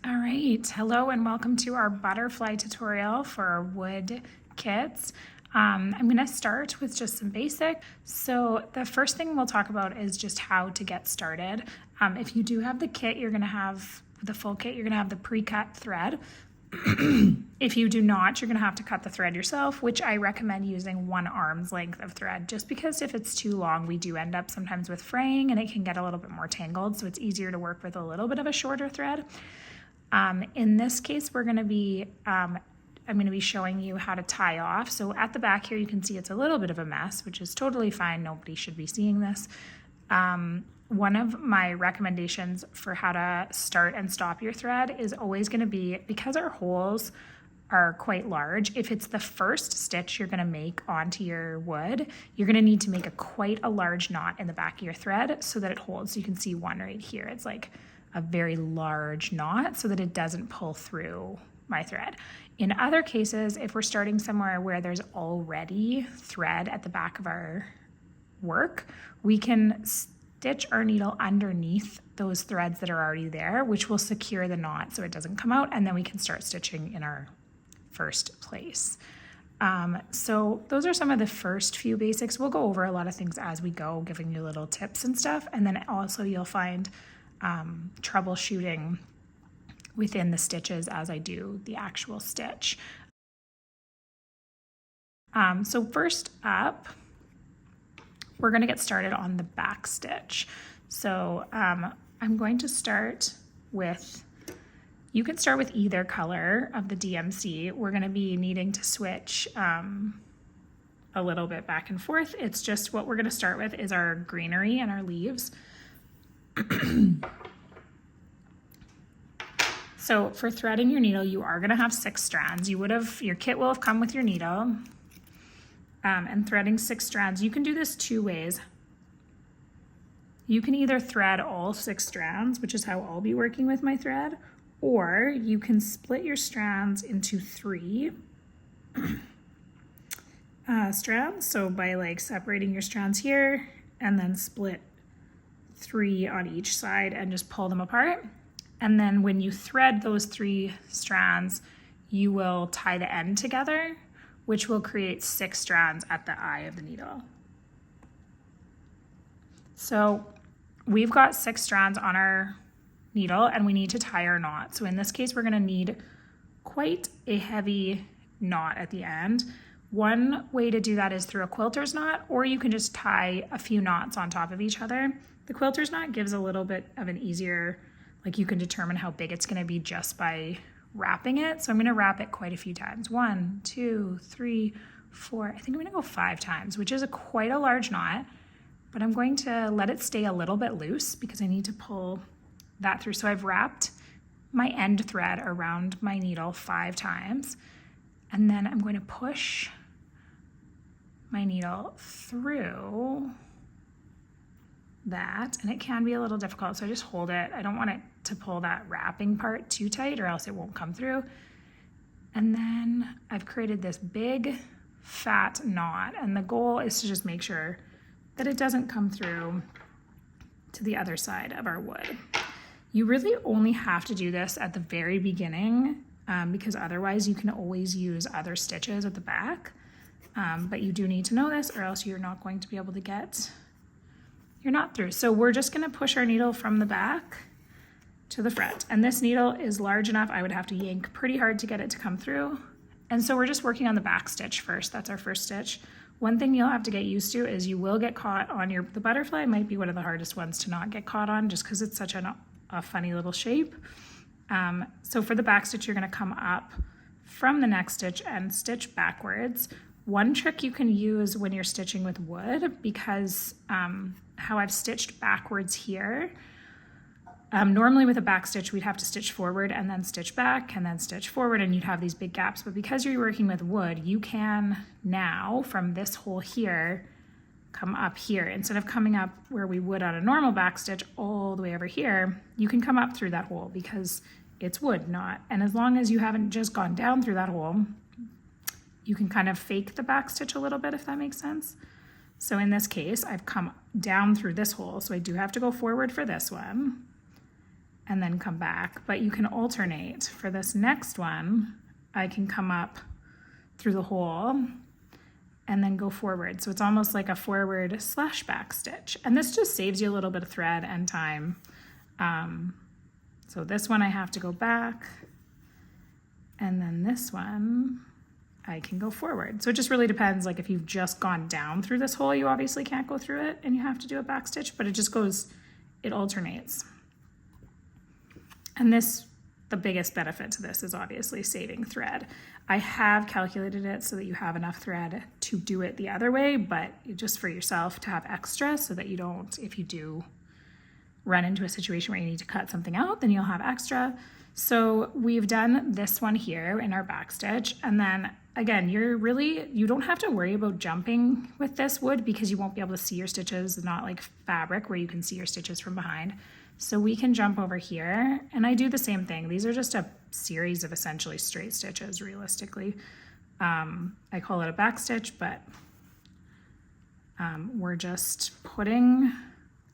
All right, hello and welcome to our butterfly tutorial for our wood kits. I'm going to start with just some basic. So the first thing we'll talk about is just how to get started. If you do have the kit, you're going to have the full kit, you're going to have the pre-cut thread. If you do not, you're going to have to cut the thread yourself, which I recommend using 1 arm's length of thread, just because if it's too long, we do end up sometimes with fraying and it can get a little bit more tangled. So it's easier to work with a little bit of a shorter thread. In this case, I'm going to be showing you how to tie off. So at the back here, you can see it's a little bit of a mess, which is totally fine. Nobody should be seeing this. One of my recommendations for how to start and stop your thread is always going to be, because our holes are quite large, if it's the first stitch you're going to make onto your wood, you're going to need to make quite a large knot in the back of your thread so that it holds. So you can see one right here. It's like a very large knot so that it doesn't pull through my thread. In other cases, if we're starting somewhere where there's already thread at the back of our work, we can stitch our needle underneath those threads that are already there, which will secure the knot so it doesn't come out, and then we can start stitching in our first place. So those are some of the first few basics. We'll go over a lot of things as we go, giving you little tips and stuff, and then also you'll find troubleshooting within the stitches as I do the actual stitch. So first up, we're going to get started on the back stitch. So I'm going to start with, you can start with either color of the DMC. We're going to be needing to switch a little bit back and forth. It's just what we're going to start with is our greenery and our leaves. So for threading your needle, you are going to have 6 strands. Your kit will have come with your needle. And threading 6 strands, you can do this 2 ways. You can either thread all 6 strands, which is how I'll be working with my thread, or you can split your strands into 3 strands. So by like separating your strands here and then split 3 on each side and just pull them apart. And then when you thread those 3 strands, you will tie the end together, which will create 6 strands at the eye of the needle. So we've got 6 strands on our needle and we need to tie our knot. So in this case, we're going to need quite a heavy knot at the end. One way to do that is through a quilter's knot, or you can just tie a few knots on top of each other. The quilter's knot gives a little bit of an easier, like you can determine how big it's going to be just by wrapping it. So I'm going to wrap it quite a few times. 1, 2, 3, 4. I think I'm going to go 5 times, which is quite a large knot, but I'm going to let it stay a little bit loose because I need to pull that through. So I've wrapped my end thread around my needle 5 times, and then I'm going to push my needle through that, and it can be a little difficult, so I just hold it. I don't want it to pull that wrapping part too tight or else it won't come through. And then I've created this big fat knot, and the goal is to just make sure that it doesn't come through to the other side of our wood. You really only have to do this at the very beginning because otherwise you can always use other stitches at the back, but you do need to know this or else you're not going to be able to get your knot through. So we're just going to push our needle from the back to the front, and this needle is large enough I would have to yank pretty hard to get it to come through. And so we're just working on the back stitch first. That's our first stitch. One thing you'll have to get used to is you will get caught on the butterfly might be one of the hardest ones to not get caught on just because it's such a funny little shape. So for the back stitch, you're going to come up from the next stitch and stitch backwards. One trick you can use when you're stitching with wood, because how I've stitched backwards here, normally with a back stitch we'd have to stitch forward and then stitch back and then stitch forward, and you'd have these big gaps. But because you're working with wood, you can now from this hole here come up here. Instead of coming up where we would on a normal back stitch all the way over here, you can come up through that hole because it's wood, and as long as you haven't just gone down through that hole, you can kind of fake the back stitch a little bit, if that makes sense. So in this case, I've come down through this hole, so I do have to go forward for this one. and then come back, but you can alternate. For this next one, I can come up through the hole and then go forward. So it's almost like a forward slash back stitch. And this just saves you a little bit of thread and time. So this one I have to go back, and then this one I can go forward. So it just really depends. Like if you've just gone down through this hole, you obviously can't go through it and you have to do a back stitch, but it just goes, it alternates. And this, the biggest benefit to this is obviously saving thread. I have calculated it so that you have enough thread to do it the other way, but just for yourself to have extra so that you don't, if you do run into a situation where you need to cut something out, then you'll have extra. So we've done this one here in our back stitch. And then again, you don't have to worry about jumping with this wood because you won't be able to see your stitches. It's not like fabric where you can see your stitches from behind. So we can jump over here, and I do the same thing. These are just a series of essentially straight stitches realistically. I call it a back stitch, but we're just putting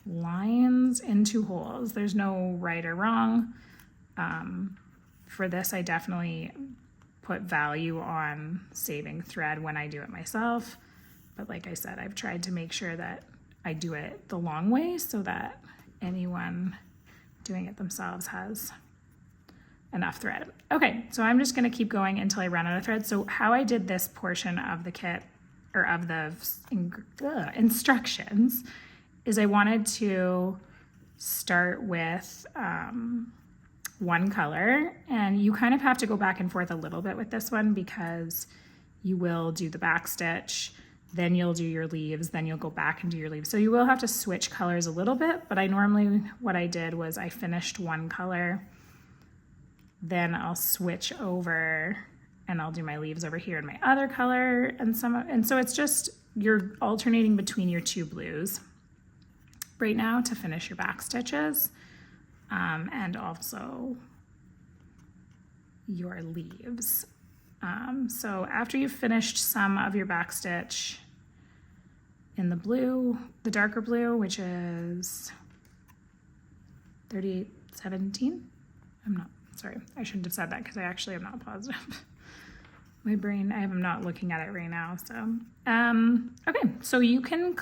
lines into holes. There's no right or wrong. For this, I definitely put value on saving thread when I do it myself. But like I said, I've tried to make sure that I do it the long way so that anyone doing it themselves has enough thread. Okay, so I'm just gonna keep going until I run out of thread. So how I did this portion of the kit, or of the instructions, is I wanted to start with one color, and you kind of have to go back and forth a little bit with this one because you will do the back stitch, then you'll do your leaves, then you'll go back and do your leaves. So you will have to switch colors a little bit, but what I did was I finished one color, then I'll switch over and I'll do my leaves over here in my other color, and so it's just, you're alternating between your two blues right now to finish your back stitches, and also your leaves. So after you've finished some of your back stitch in the blue, the darker blue, which is 3817, sorry, I shouldn't have said that because I actually am not positive. My brain, I'm not looking at it right now. So, okay, so you can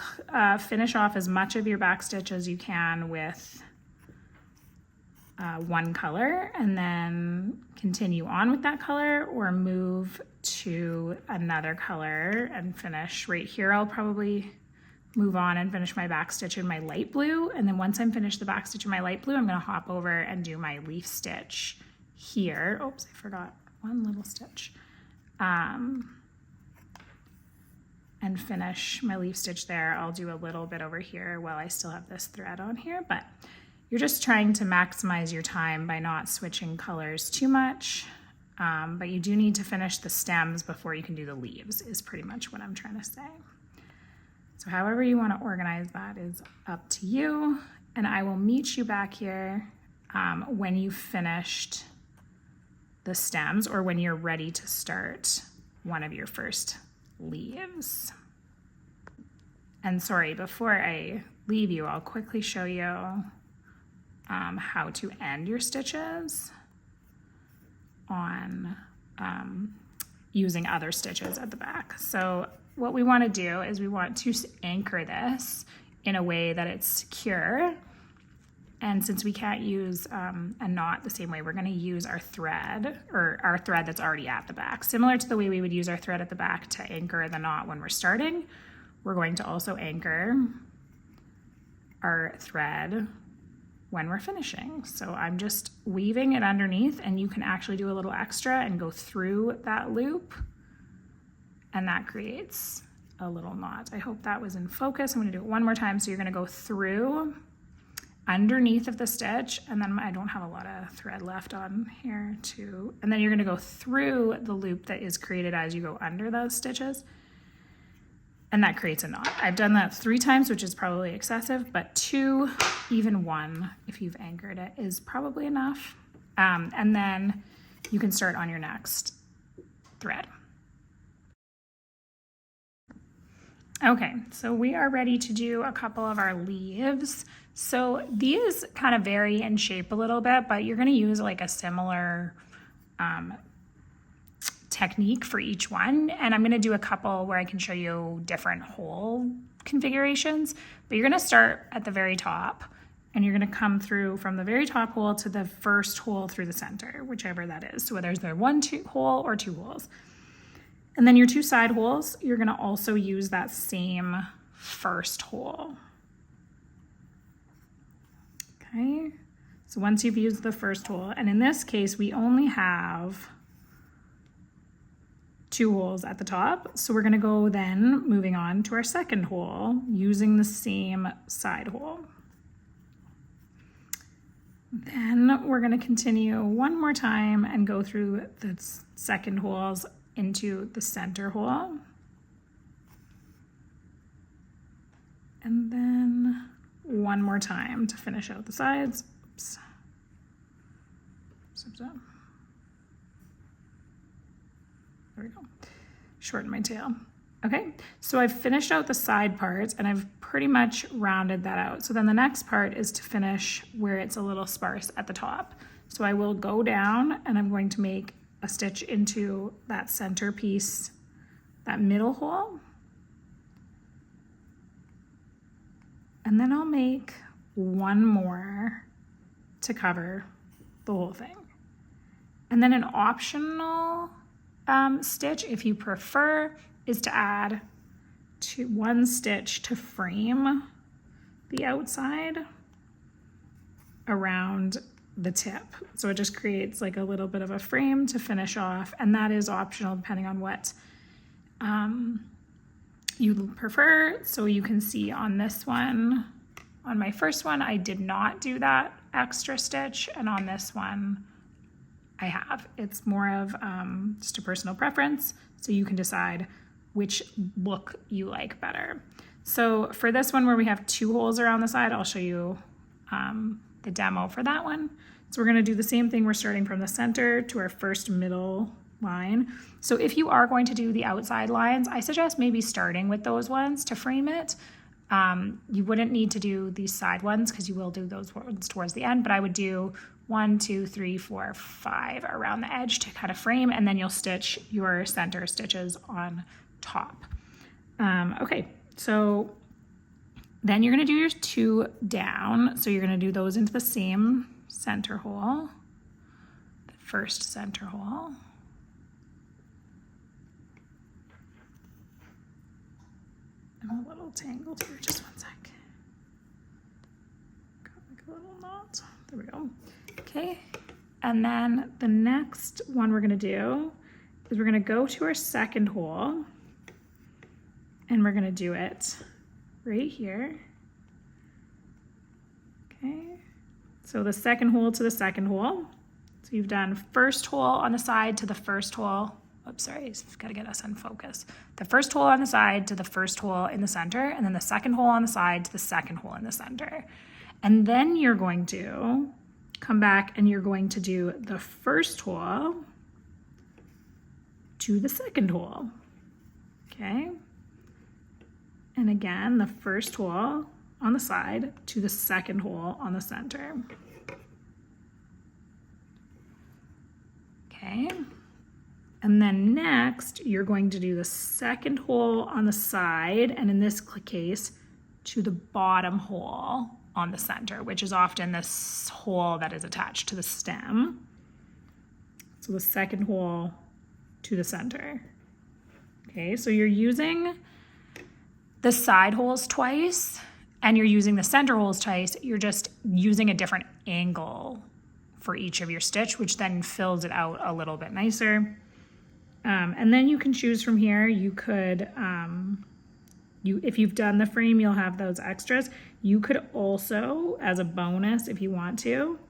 finish off as much of your back stitch as you can with one color, and then continue on with that color, or move to another color and finish right here. I'll probably move on and finish my back stitch in my light blue, and then once I'm finished the back stitch in my light blue, I'm going to hop over and do my leaf stitch here. Oops, I forgot one little stitch. And finish my leaf stitch there. I'll do a little bit over here while I still have this thread on here, but you're just trying to maximize your time by not switching colors too much. But you do need to finish the stems before you can do the leaves, is pretty much what I'm trying to say. So however you want to organize that is up to you. And I will meet you back here when you've finished the stems, or when you're ready to start one of your first leaves. And sorry, before I leave you, I'll quickly show you how to end your stitches on using other stitches at the back. So what we want to do is we want to anchor this in a way that it's secure. And since we can't use a knot the same way, we're going to use our thread, or our thread that's already at the back. Similar to the way we would use our thread at the back to anchor the knot when we're starting, we're going to also anchor our thread when we're finishing. So I'm just weaving it underneath, and you can actually do a little extra and go through that loop, and that creates a little knot. I hope that was in focus. I'm going to do it one more time. So you're going to go through underneath of the stitch, and then I don't have a lot of thread left on here too, and then you're going to go through the loop that is created as you go under those stitches, and that creates a knot. I've done that 3 times, which is probably excessive, but 2, even 1, if you've anchored it, is probably enough. And then you can start on your next thread. Okay, so we are ready to do a couple of our leaves. So these kind of vary in shape a little bit, but you're going to use like a similar technique for each one. And I'm going to do a couple where I can show you different hole configurations, but you're going to start at the very top and you're going to come through from the very top hole to the first hole through the center, whichever that is. So whether it's one hole or two holes. And then your two side holes, you're going to also use that same first hole. Okay, so once you've used the first hole, and in this case, we only have two holes at the top. So we're going to go then moving on to our second hole using the same side hole. Then we're going to continue one more time and go through the second holes into the center hole. And then one more time to finish out the sides. Oops. There we go. Shorten my tail. Okay, so I've finished out the side parts and I've pretty much rounded that out. So then the next part is to finish where it's a little sparse at the top. So I will go down and I'm going to make a stitch into that center piece, that middle hole. And then I'll make one more to cover the whole thing. And then an optional stitch, if you prefer, is to add one stitch to frame the outside around the tip. So it just creates like a little bit of a frame to finish off, and that is optional depending on what you prefer. So you can see on this one, on my first one, I did not do that extra stitch, and on this one, I have. It's more of just a personal preference, so you can decide which look you like better. So for this one where we have two holes around the side, I'll show you the demo for that one. So we're going to do the same thing. We're starting from the center to our first middle line. So if you are going to do the outside lines, I suggest maybe starting with those ones to frame it. You wouldn't need to do these side ones because you will do those ones towards the end, but I would do 1, 2, 3, 4, 5 around the edge to kind of frame, and then you'll stitch your center stitches on top. Okay, so then you're going to do your two down. So you're going to do those into the same center hole, the first center hole. I'm a little tangled here, just one sec. Got like a little knot. There we go. Okay, and then the next one we're going to do is we're going to go to our second hole and we're going to do it right here. Okay, so the second hole to the second hole. So you've done first hole on the side to the first hole. Oops, sorry, I've got to get us in focus. The first hole on the side to the first hole in the center, and then the second hole on the side to the second hole in the center. And then you're going to come back and you're going to do the first hole to the second hole. Okay. And again, the first hole on the side to the second hole on the center. Okay. And then next, you're going to do the second hole on the side, and in this case, to the bottom hole on the center, which is often this hole that is attached to the stem. So the second hole to the center. Okay, so you're using the side holes twice, and you're using the center holes twice. You're just using a different angle for each of your stitch, which then fills it out a little bit nicer. And then you can choose from here. You could, if you've done the frame, you'll have those extras. You could also, as a bonus, if you want to,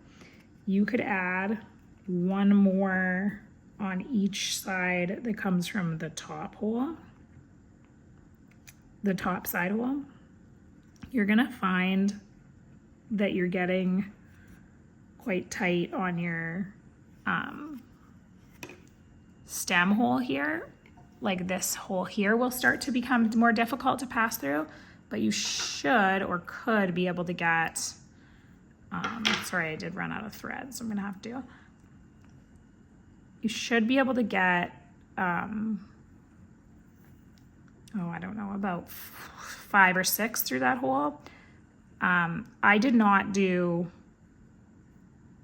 you could add one more on each side that comes from the top hole, the top side hole. You're gonna find that you're getting quite tight on your stem hole here, like this hole here will start to become more difficult to pass through, but you should or could be able to get, sorry, I did run out of thread, so I'm gonna have to, you should be able to get, oh, I don't know, about 5 or 6 through that hole. I did not do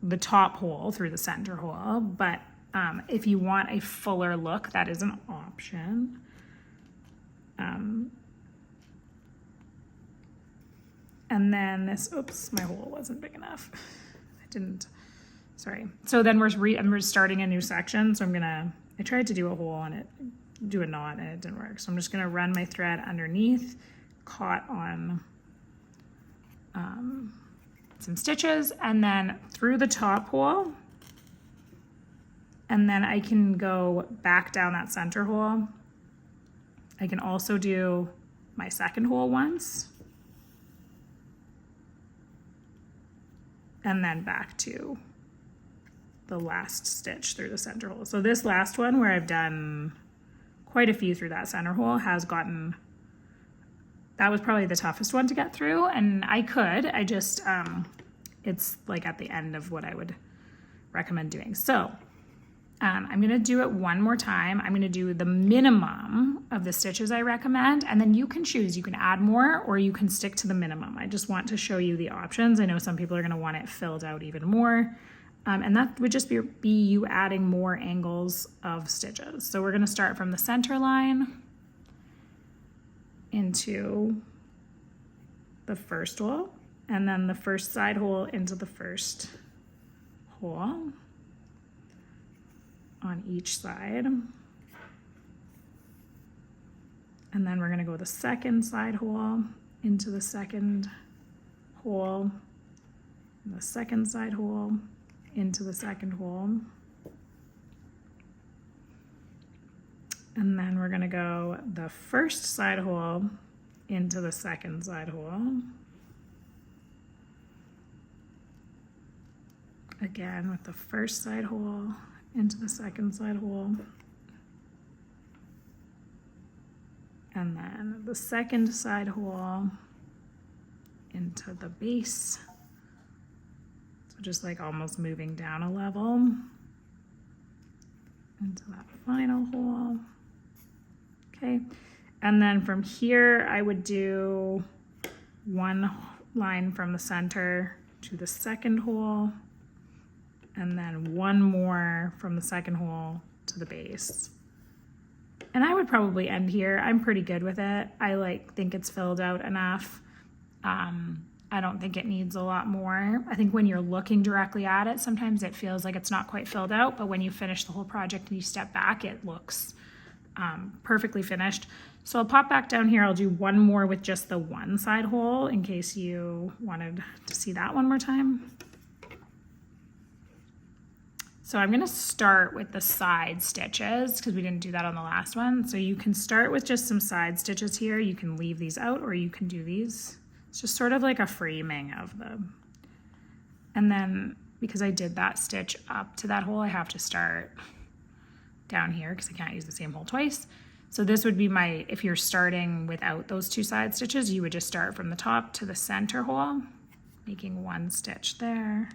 the top hole through the center hole, but if you want a fuller look, that is an option. And then this, oops, my hole wasn't big enough. I didn't, sorry. So then we're starting a new section. So I tried to do a hole and do a knot and it didn't work. So I'm just gonna run my thread underneath, caught on some stitches, and then through the top hole, and then I can go back down that center hole. I can also do my second hole once, and then back to the last stitch through the center hole. So this last one, where I've done quite a few through that center hole, has gotten, that was probably the toughest one to get through, and I just, it's like at the end of what I would recommend doing. So I'm gonna do it one more time. I'm gonna do the minimum of the stitches I recommend, and then you can choose. You can add more or you can stick to the minimum. I just want to show you the options. I know some people are gonna want it filled out even more, and that would just be you adding more angles of stitches. So we're gonna start from the center line into the first hole, and then the first side hole into the first hole on each side. And then we're gonna go the second side hole into the second hole, and the second side hole into the second hole. And then we're gonna go the first side hole into the second side hole. Again with the first side hole into the second side hole. And then the second side hole into the base. So just like almost moving down a level into that final hole. Okay, and then from here I would do one line from the center to the second hole, and then one more from the second hole to the base. And I would probably end here. I'm pretty good with it. I think it's filled out enough. I don't think it needs a lot more. I think when you're looking directly at it, sometimes it feels like it's not quite filled out, but when you finish the whole project and you step back, it looks perfectly finished. So I'll pop back down here. I'll do one more with just the one side hole in case you wanted to see that one more time. So I'm gonna start with the side stitches because we didn't do that on the last one. So you can start with just some side stitches here. You can leave these out or you can do these. It's just sort of like a framing of them. And then because I did that stitch up to that hole, I have to start down here because I can't use the same hole twice. So this would be my, if you're starting without those two side stitches, you would just start from the top to the center hole, making one stitch there.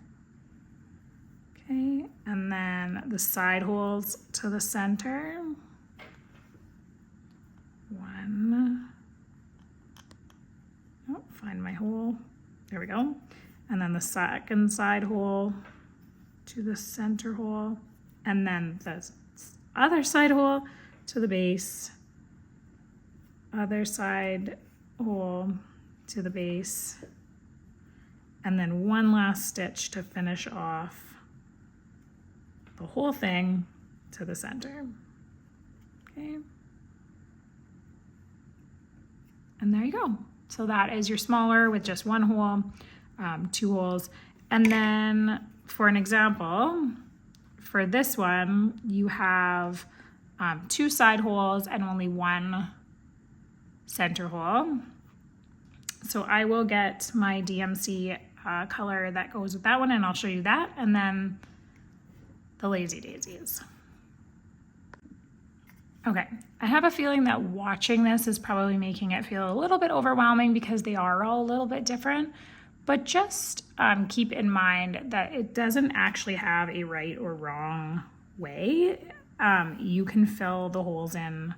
Okay, and then the side holes to the center. One. Oh, find my hole. There we go. And then the second side hole to the center hole, and then the other side hole to the base, other side hole to the base, and then one last stitch to finish off the whole thing to the center. Okay. And there you go. So that is your smaller with just one hole, 2 holes. And then for an example, for this one, you have 2 side holes and only 1 center hole. So I will get my DMC color that goes with that one, and I'll show you that, and then the lazy daisies. Okay, I have a feeling that watching this is probably making it feel a little bit overwhelming because they are all a little bit different, but just keep in mind that it doesn't actually have a right or wrong way. You can fill the holes in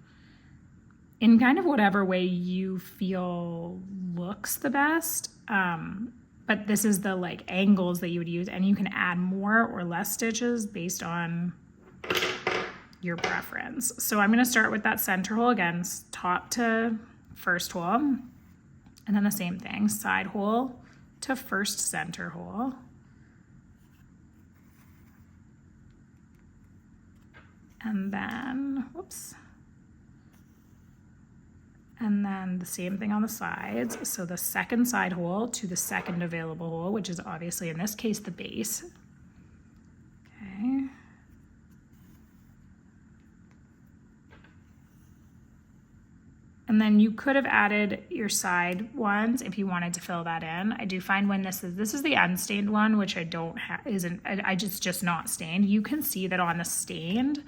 kind of whatever way you feel looks the best. But this is the like angles that you would use, and you can add more or less stitches based on your preference. So I'm going to start with that center hole again, top to first hole, and then the same thing, side hole to first center hole. And then, whoops. And then the same thing on the sides. So the second side hole to the second available hole, which is obviously in this case the base. Okay. And then you could have added your side ones if you wanted to fill that in. I do find when this is the unstained one, which I don't have, just not stained. You can see that on the stained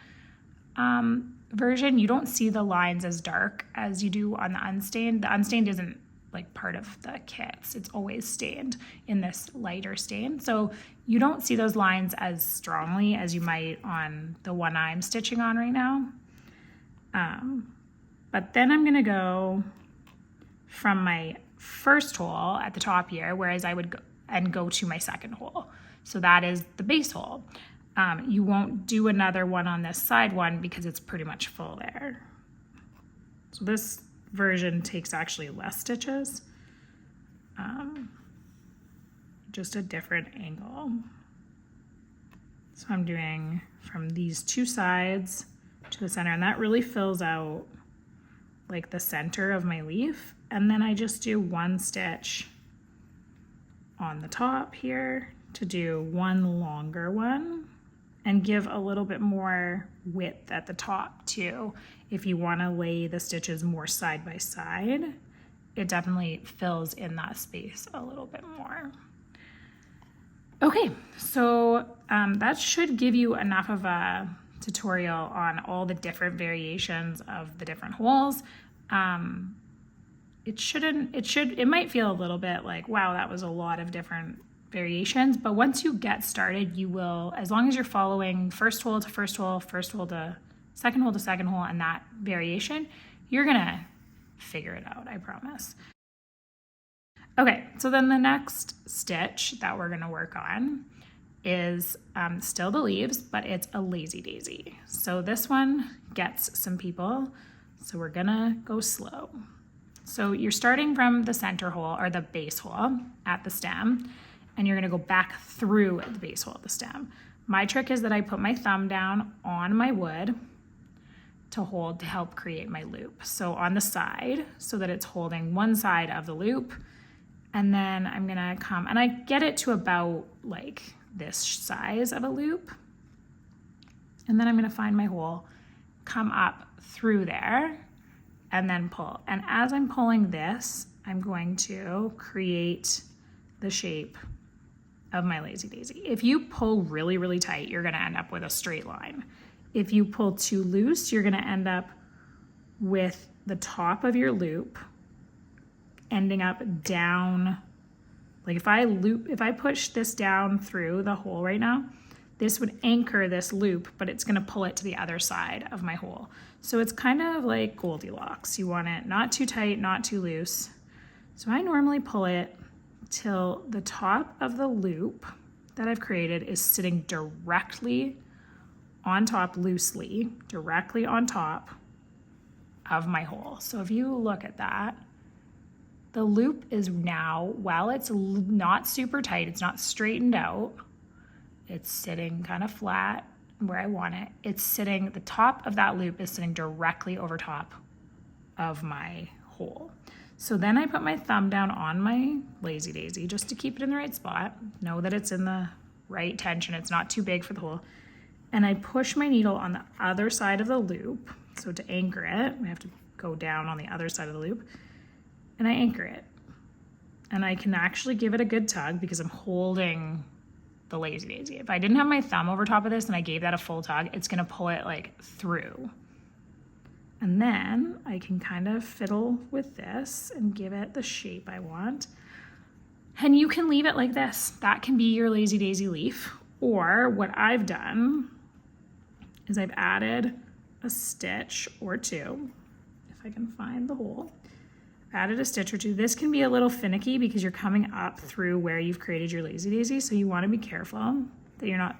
version, you don't see the lines as dark as you do on the unstained. The unstained isn't like part of the kits. It's always stained in this lighter stain. So you don't see those lines as strongly as you might on the one I'm stitching on right now. But then I'm gonna go from my first hole at the top here, whereas I would go to my second hole. So that is the base hole. You won't do another one on this side one because it's pretty much full there. So this version takes actually less stitches, just a different angle. So I'm doing from these two sides to the center, and that really fills out like the center of my leaf. And then I just do one stitch on the top here to do one longer one and give a little bit more width at the top too. If you want to lay the stitches more side by side, it definitely fills in that space a little bit more. Okay, so that should give you enough of a tutorial on all the different variations of the different holes. It might feel a little bit like, wow, that was a lot of different variations, but once you get started, you will, as long as you're following first hole to first hole, first hole to second hole, and that variation, you're gonna figure it out, I promise. Okay, so then the next stitch that we're gonna work on is still the leaves, but it's a lazy daisy. So this one gets some people, so we're gonna go slow. So you're starting from the center hole or the base hole at the stem, and you're gonna go back through the base hole at the stem. My trick is that I put my thumb down on my wood to hold to help create my loop. So on the side, so that it's holding one side of the loop, and then I'm gonna come, and I get it to about like this size of a loop, and then I'm gonna find my hole, come up through there, and then pull. And as I'm pulling this, I'm going to create the shape of my lazy daisy. If you pull really, really tight, you're gonna end up with a straight line. If you pull too loose, you're gonna end up with the top of your loop ending up down. Like if I push this down through the hole right now, this would anchor this loop, but it's gonna pull it to the other side of my hole. So it's kind of like Goldilocks. You want it not too tight, not too loose. So I normally pull it till the top of the loop that I've created is sitting directly on top, loosely, directly on top of my hole. So if you look at that, the loop is now, while it's not super tight, it's not straightened out, it's sitting kind of flat where I want it. It's sitting, the top of that loop is sitting directly over top of my hole. So then I put my thumb down on my lazy daisy just to keep it in the right spot. Know that it's in the right tension, it's not too big for the hole. And I push my needle on the other side of the loop. So to anchor it, I have to go down on the other side of the loop, and I anchor it. And I can actually give it a good tug because I'm holding the lazy daisy. If I didn't have my thumb over top of this and I gave that a full tug, it's gonna pull it like through. And then I can kind of fiddle with this and give it the shape I want. And you can leave it like this. That can be your lazy daisy leaf. Or what I've done is I've added a stitch or two, if I can find the hole. Added a stitch or two. This can be a little finicky because you're coming up through where you've created your lazy daisy, so you want to be careful that you're not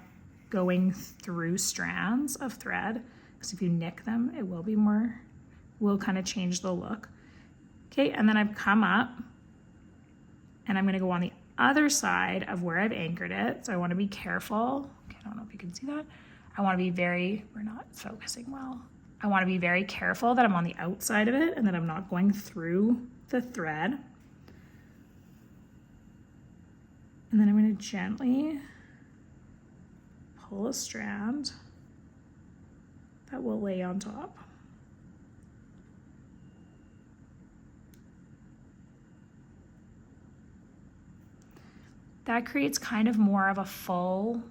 going through strands of thread, because if you nick them, it will kind of change the look. Okay, and then I've come up and I'm going to go on the other side of where I've anchored it, so I want to be careful. Okay, I don't know if you can see that. I want to be we're not focusing well. I want to be very careful that I'm on the outside of it and that I'm not going through the thread. And then I'm going to gently pull a strand that will lay on top. That creates kind of more of a full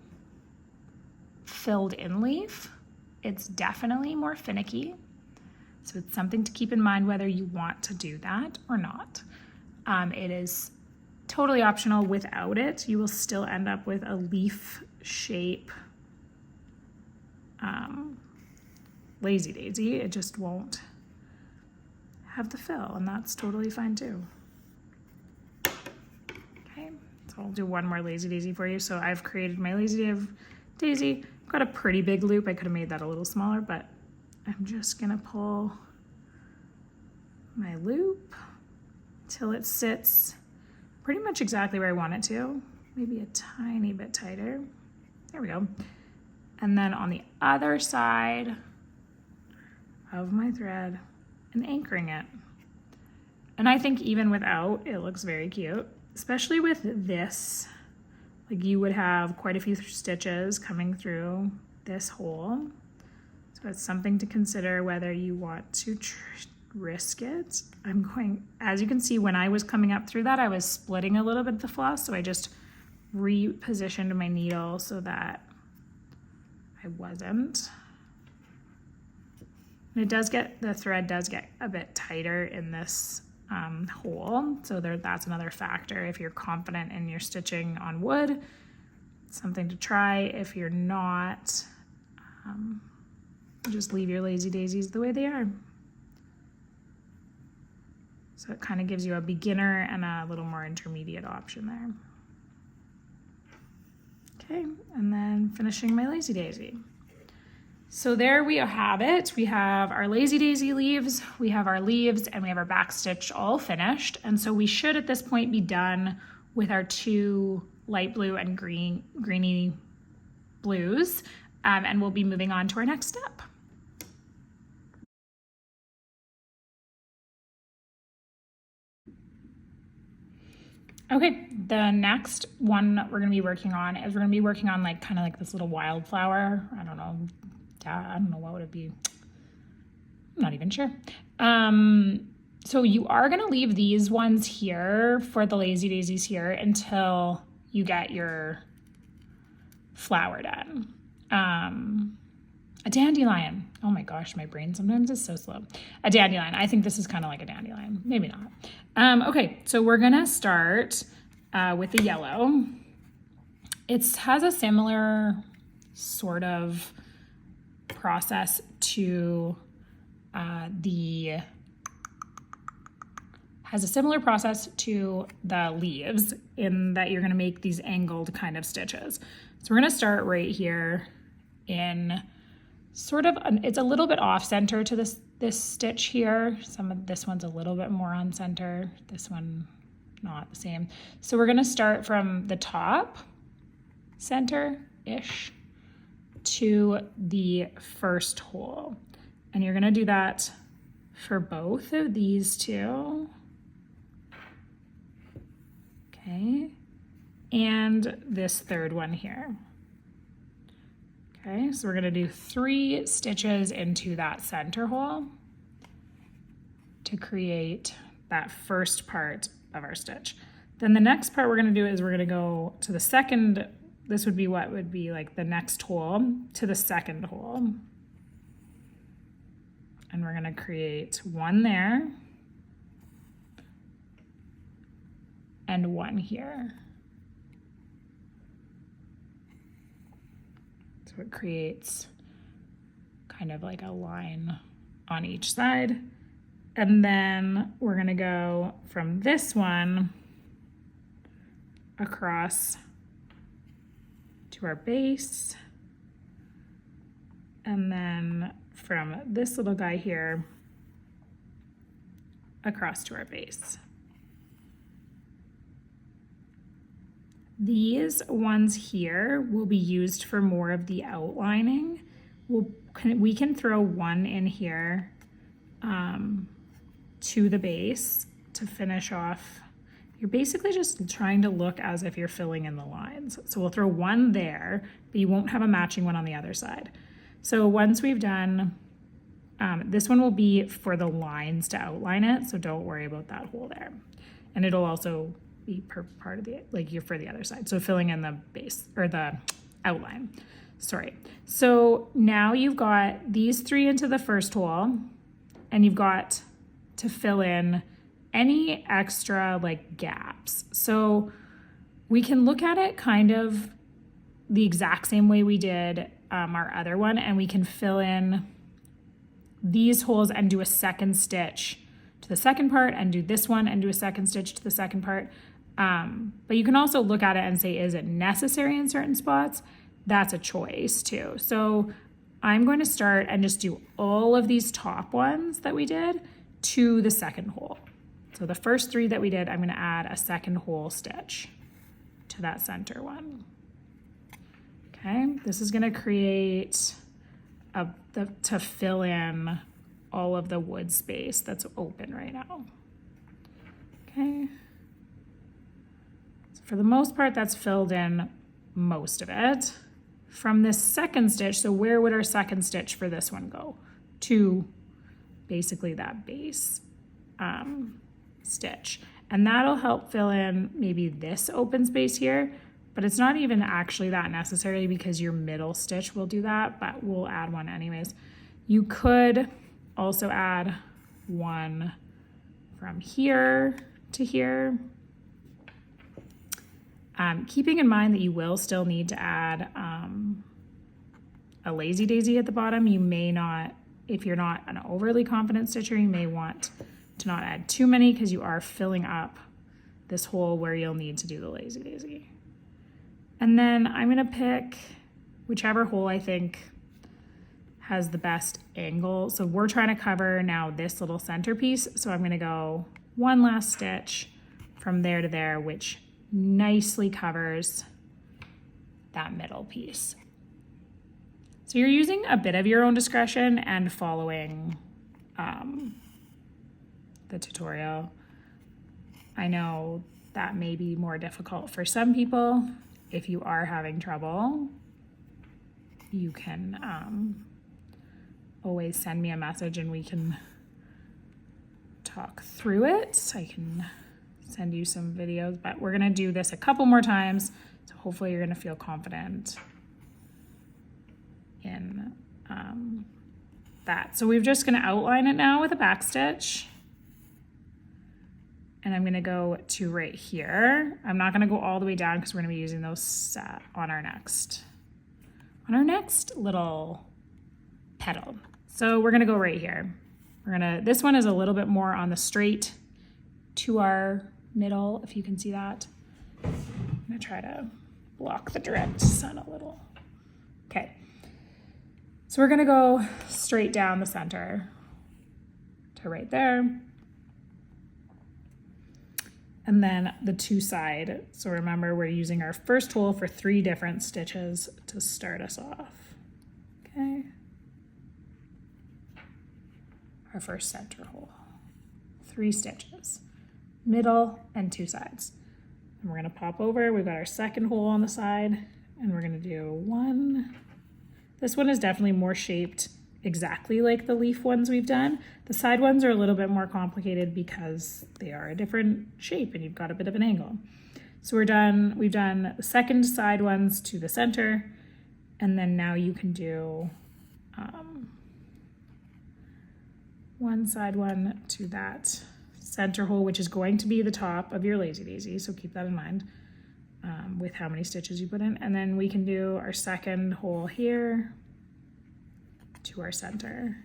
filled in leaf. It's definitely more finicky, so it's something to keep in mind whether you want to do that or not. It is totally optional. Without it, you will still end up with a leaf shape lazy daisy. It just won't have the fill, and that's totally fine too. Okay, so I'll do one more lazy daisy for you. So I've created my lazy daisy. Got a pretty big loop. I could have made that a little smaller, but I'm just gonna pull my loop till it sits pretty much exactly where I want it to, maybe a tiny bit tighter. There we go. And then on the other side of my thread and anchoring it. And I think even without, it looks very cute, especially with this. Like, you would have quite a few stitches coming through this hole. So it's something to consider whether you want to risk it. As you can see, when I was coming up through that, I was splitting a little bit of the floss. So I just repositioned my needle so that I wasn't. And the thread does get a bit tighter in this hole, so that's another factor. If you're confident in your stitching on wood, something to try. If you're not, just leave your lazy daisies the way they are. So it kind of gives you a beginner and a little more intermediate option there. Okay, and then finishing my lazy daisy. So there we have it. We have our lazy daisy leaves, we have our leaves, and we have our back stitch all finished. And so we should at this point be done with our two light blue and greeny blues, and we'll be moving on to our next step. Okay, the next one we're gonna be working on is we're gonna be working on kind of like this little wildflower. I don't know what would it be. I'm not even sure. So you are gonna leave these ones here for the lazy daisies here until you get your flower done. A dandelion. Oh my gosh, my brain sometimes is so slow. A dandelion. I think this is kind of like a dandelion. Maybe not. Okay, so we're gonna start with the yellow. It has a similar sort of process to the leaves, in that you're going to make these angled kind of stitches. So we're going to start right here in sort of it's a little bit off center to this stitch here. This one's a little bit more on center, this one not the same. So we're going to start from the top center-ish to the first hole, and you're going to do that for both of these two. Okay, and this third one here. Okay, so we're going to do 3 stitches into that center hole to create that first part of our stitch. Then the next part we're going to do is we're going to go to the second. This would be what would be like the next hole to the second hole. and we're gonna create one there and one here. So it creates kind of like a line on each side. And then we're gonna go from this one across to our base. And then from this little guy here across to our base. These ones here will be used for more of the outlining. We can throw one in here to the base to finish off. You're basically just trying to look as if you're filling in the lines. So we'll throw one there, but you won't have a matching one on the other side. So once we've done, this one will be for the lines to outline it, so don't worry about that hole there. And it'll also be part of the, like you're for the other side. So filling in the base, or the outline, sorry. So now you've got these three into the first hole, and you've got to fill in any extra like gaps. So we can look at it kind of the exact same way we did our other one, and we can fill in these holes and do a second stitch to the second part, and do this one and do a second stitch to the second part. But you can also look at it and say, is it necessary in certain spots? That's a choice too. So I'm going to start and just do all of these top ones that we did to the second hole. So the first three that we did, I'm going to add a second hole stitch to that center one. Okay, this is going to create to fill in all of the wood space that's open right now. Okay, so for the most part, that's filled in most of it. From this second stitch, so where would our second stitch for this one go? To basically that base stitch. And that'll help fill in maybe this open space here, but it's not even actually that necessary because your middle stitch will do that, but we'll add one anyways. You could also add one from here to here. Keeping in mind that you will still need to add a lazy daisy at the bottom. You may not, if you're not an overly confident stitcher, you may want to not add too many because you are filling up this hole where you'll need to do the lazy daisy. And then I'm gonna pick whichever hole I think has the best angle. So we're trying to cover now this little centerpiece. So I'm gonna go one last stitch from there to there, which nicely covers that middle piece. So you're using a bit of your own discretion and following the tutorial. I know that may be more difficult for some people. If you are having trouble, you can always send me a message and we can talk through it. I can send you some videos, but we're gonna do this a couple more times. So hopefully you're gonna feel confident in that. So we're just gonna outline it now with a back stitch. And I'm gonna go to right here. I'm not gonna go all the way down because we're gonna be using those on our next little petal. So we're gonna go right here. This one is a little bit more on the straight to our middle, if you can see that. I'm gonna try to block the direct sun a little. Okay, so we're gonna go straight down the center to right there. And then the two side. So remember, we're using our first hole for 3 different stitches to start us off. Okay. Our first center hole. 3 stitches. Middle and 2 sides. And we're gonna pop over. We've got our second hole on the side, and we're gonna do 1. This one is definitely more shaped exactly like the leaf ones we've done. The side ones are a little bit more complicated because they are a different shape and you've got a bit of an angle. So we've done the second side ones to the center, and then now you can do one side one to that center hole, which is going to be the top of your lazy daisy, so keep that in mind with how many stitches you put in. And then we can do our second hole here to our center.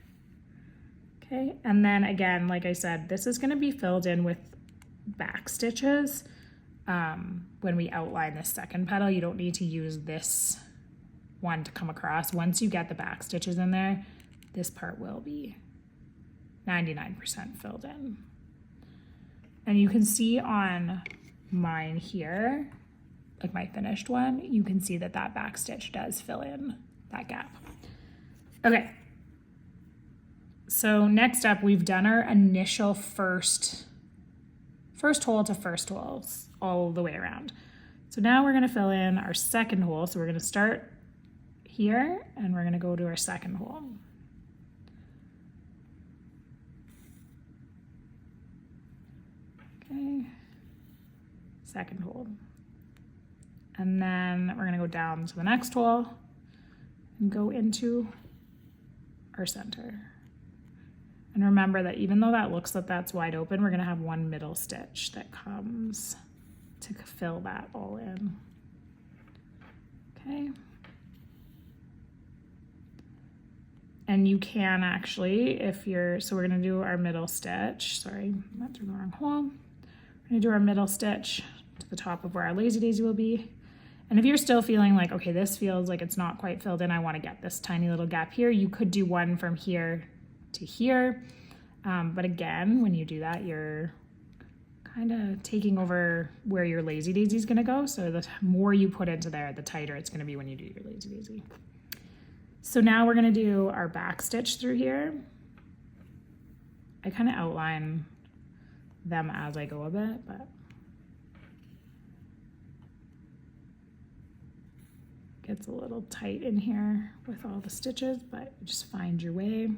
Okay, and then again, like I said, this is going to be filled in with back stitches. When we outline this second petal, you don't need to use this one to come across. Once you get the back stitches in there, this part will be 99% filled in. And you can see on mine here, like my finished one, you can see that that back stitch does fill in that gap. Okay. So next up, we've done our initial first hole to first holes all the way around. So now we're gonna fill in our second hole. So we're gonna start here and we're gonna go to our second hole. Okay, second hole. And then we're gonna go down to the next hole and go into our center. And remember that even though that looks like that's wide open, we're gonna have one middle stitch that comes to fill that all in. Okay. And you can actually, if you're, so we're gonna do our middle stitch, sorry, I went through the wrong hole. We're gonna do our middle stitch to the top of where our lazy daisy will be. And if you're still feeling like, okay, this feels like it's not quite filled in, I wanna get this tiny little gap here, you could do one from here to here. But again, when you do that, you're kind of taking over where your lazy daisy is gonna go. So the more you put into there, the tighter it's gonna be when you do your lazy daisy. So now we're gonna do our back stitch through here. I kind of outline them as I go a bit, but gets a little tight in here with all the stitches, but just find your way.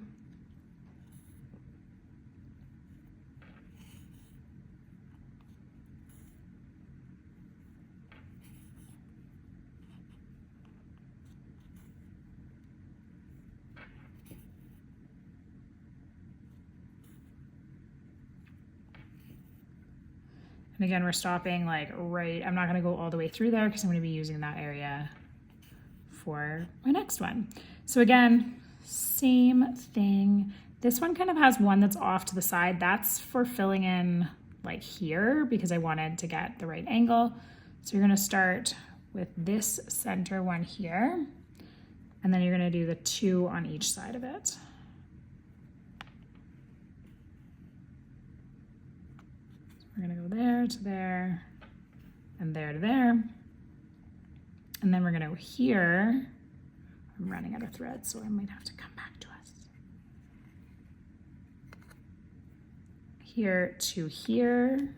And again, we're stopping like right, I'm not gonna go all the way through there because I'm gonna be using that area for my next one. So again, same thing. This one kind of has one that's off to the side. That's for filling in like here because I wanted to get the right angle. So you're gonna start with this center one here, and then you're gonna do the two on each side of it. We're gonna go there to there and there to there. And then we're gonna go here. I'm running out of thread, so I might have to come back to us. Here to here.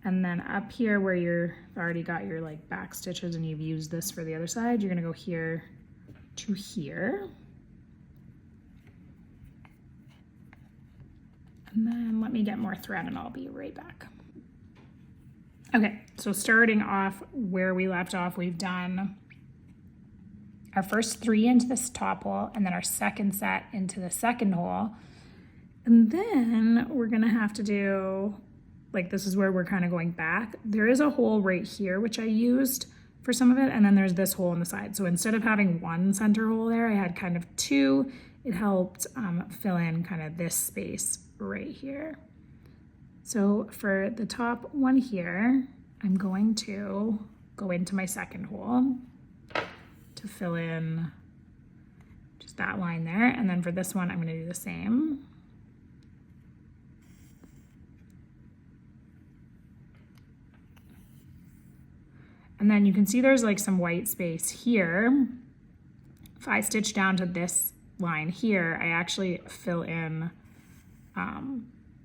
And then up here where you've already got your like back stitches and you've used this for the other side, you're gonna go here to here. And then let me get more thread and I'll be right back. Okay, so starting off where we left off, we've done our first 3 into this top hole and then our second set into the second hole. And then we're gonna have to do, like this is where we're kind of going back. There is a hole right here, which I used for some of it, and then there's this hole on the side. So instead of having one center hole there, I had kind of 2. It helped fill in kind of this space right here. So for the top one here, I'm going to go into my second hole to fill in just that line there. And then for this one, I'm gonna do the same. And then you can see there's like some white space here. If I stitch down to this line here, I actually fill in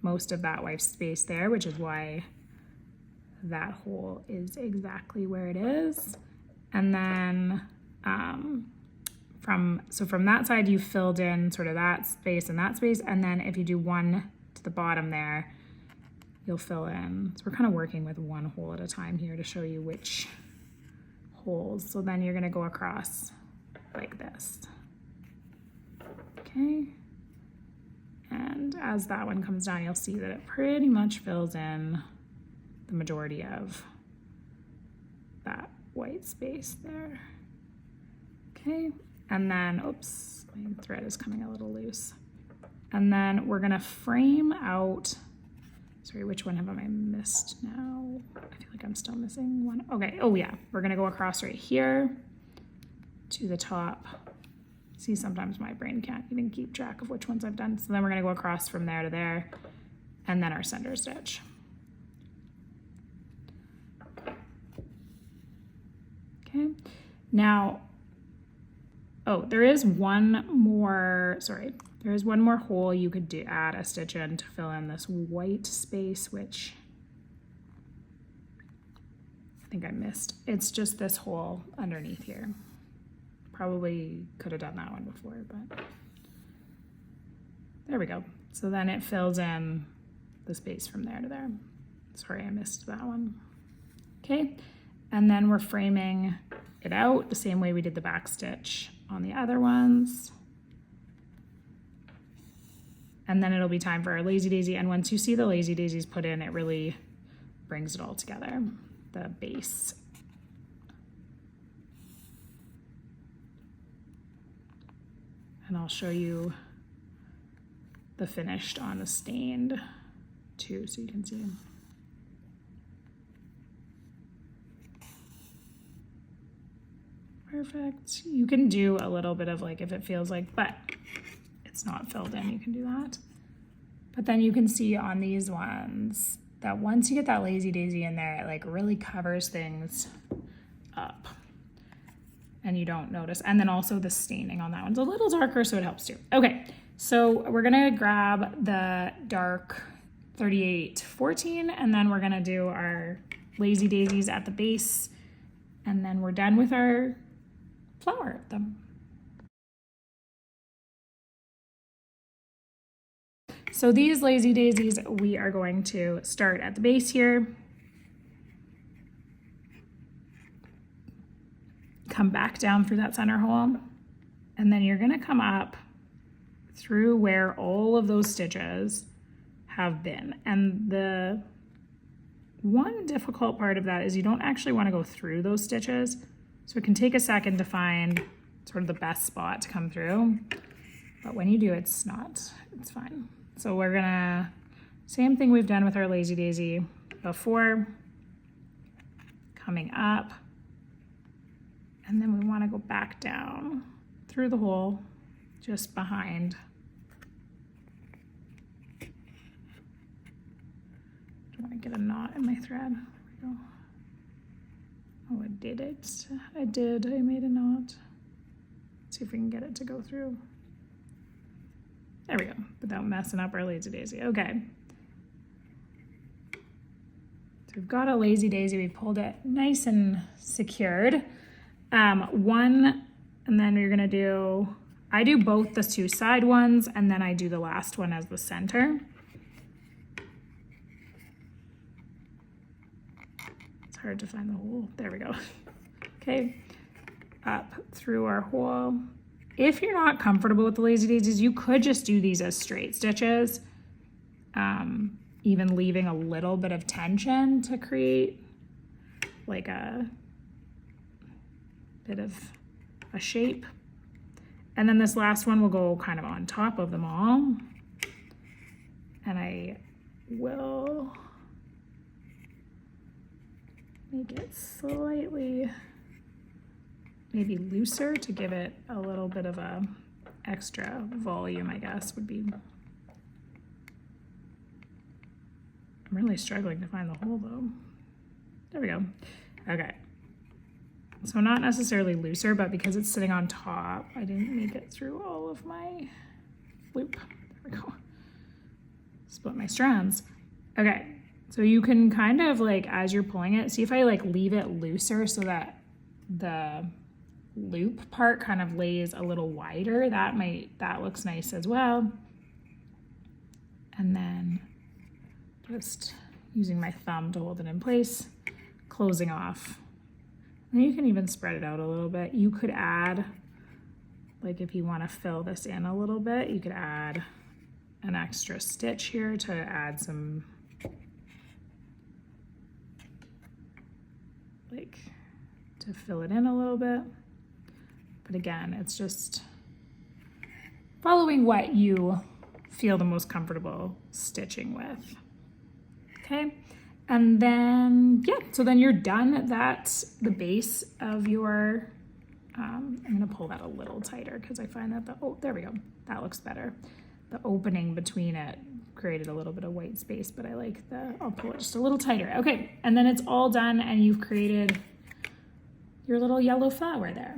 most of that white space there, which is why that hole is exactly where it is. And then from that side, you filled in sort of that space and that space. And then if you do one to the bottom there, you'll fill in. So we're kind of working with one hole at a time here to show you which holes. So then you're gonna go across like this. Okay. And as that one comes down, you'll see that it pretty much fills in the majority of that white space there. Okay, and then, oops, my thread is coming a little loose. And then we're gonna frame out, sorry, which one have I missed now? I feel like I'm still missing one. Okay, oh yeah, we're gonna go across right here to the top. See, sometimes my brain can't even keep track of which ones I've done. So then we're gonna go across from there to there, and then our center stitch. Okay, now, oh, there is one more hole you could add a stitch in to fill in this white space, which I think I missed. It's just this hole underneath here. Probably could have done that one before, but there we go. So then it fills in the space from there to there. Sorry, I missed that one. Okay, and then we're framing it out the same way we did the back stitch on the other ones. And then it'll be time for our lazy daisy. And once you see the lazy daisies put in, it really brings it all together, the base. And I'll show you the finished on the stained too, so you can see. Perfect. You can do a little bit of like, if it feels like, but it's not filled in, you can do that. But then you can see on these ones that once you get that lazy daisy in there, it like really covers things up and you don't notice. And then also the staining on that one's a little darker, so it helps too. Okay, so we're gonna grab the dark 3814 and then we're gonna do our lazy daisies at the base, and then we're done with our flower of them. So these lazy daisies, we are going to start at the base here, come back down through that center hole, and then you're gonna come up through where all of those stitches have been. And the one difficult part of that is you don't actually wanna go through those stitches. So it can take a second to find sort of the best spot to come through. But when you do, it's fine. So we're gonna, same thing we've done with our lazy daisy before, coming up, and then we wanna go back down through the hole just behind. I wanna get a knot in my thread, there we go. Oh, I did it, I made a knot. Let's see if we can get it to go through. There we go, without messing up our lazy daisy. Okay. So we've got a lazy daisy, we pulled it nice and secured. One, and then you're gonna do, I do both the two side ones, and then I do the last one as the center. It's hard to find the hole, there we go. Okay, up through our hole. If you're not comfortable with the lazy daisies, you could just do these as straight stitches, even leaving a little bit of tension to create like a bit of a shape. And then this last one will go kind of on top of them all. And I will make it slightly maybe looser to give it a little bit of a extra volume, I guess would be. I'm really struggling to find the hole though. There we go. Okay. So not necessarily looser, but because it's sitting on top, I didn't make it through all of my loop. There we go. Split my strands. Okay. So you can kind of like, as you're pulling it, see if I like leave it looser so that the loop part kind of lays a little wider. That looks nice as well. And then just using my thumb to hold it in place, closing off. And you can even spread it out a little bit. You could add, like if you want to fill this in a little bit, you could add an extra stitch here to add some, like, to fill it in a little bit. But again, it's just following what you feel the most comfortable stitching with. Okay, and then, yeah, so then you're done. That's the base of your, I'm gonna pull that a little tighter because I find that oh, there we go. That looks better. The opening between it created a little bit of white space, but I like I'll pull it just a little tighter. Okay, and then it's all done and you've created your little yellow flower there.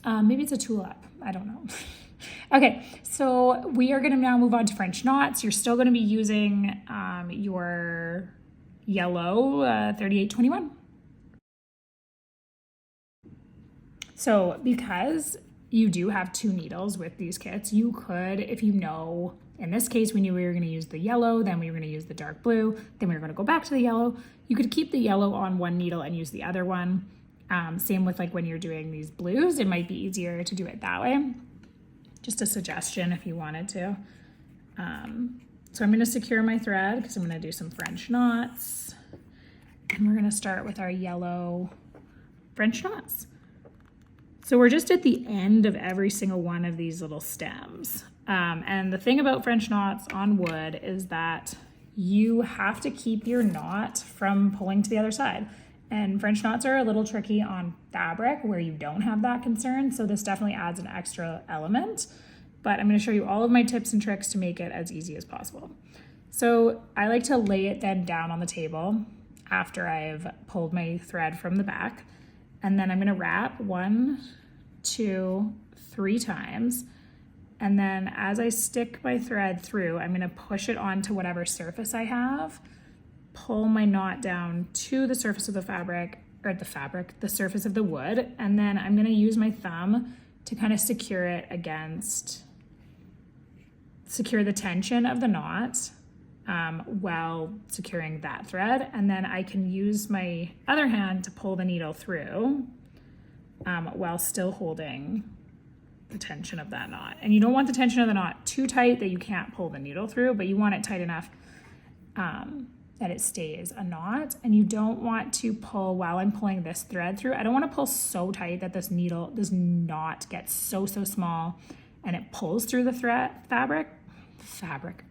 Maybe it's a tulip, I don't know. Okay, so we are gonna now move on to French knots. You're still gonna be using your yellow 3821. So because you do have 2 needles with these kits, you could, if you know, in this case, we knew we were gonna use the yellow, then we were gonna use the dark blue, then we were gonna go back to the yellow. You could keep the yellow on one needle and use the other one. Same with like when you're doing these blues, it might be easier to do it that way. Just a suggestion if you wanted to. So I'm gonna secure my thread because I'm gonna do some French knots. And we're gonna start with our yellow French knots. So we're just at the end of every single one of these little stems. And the thing about French knots on wood is that you have to keep your knot from pulling to the other side. And French knots are a little tricky on fabric where you don't have that concern. So this definitely adds an extra element, but I'm gonna show you all of my tips and tricks to make it as easy as possible. So I like to lay it then down on the table after I've pulled my thread from the back. And then I'm gonna wrap 1, 2, 3 times. And then as I stick my thread through, I'm gonna push it onto whatever surface I have, pull my knot down to the surface of the fabric, or the surface of the wood, and then I'm gonna use my thumb to kind of secure it against, secure the tension of the knot while securing that thread. And then I can use my other hand to pull the needle through while still holding the tension of that knot. And you don't want the tension of the knot too tight that you can't pull the needle through, but you want it tight enough that it stays a knot. And you don't want to pull while I'm pulling this thread through. I don't want to pull so tight that this knot gets so small and it pulls through the fabric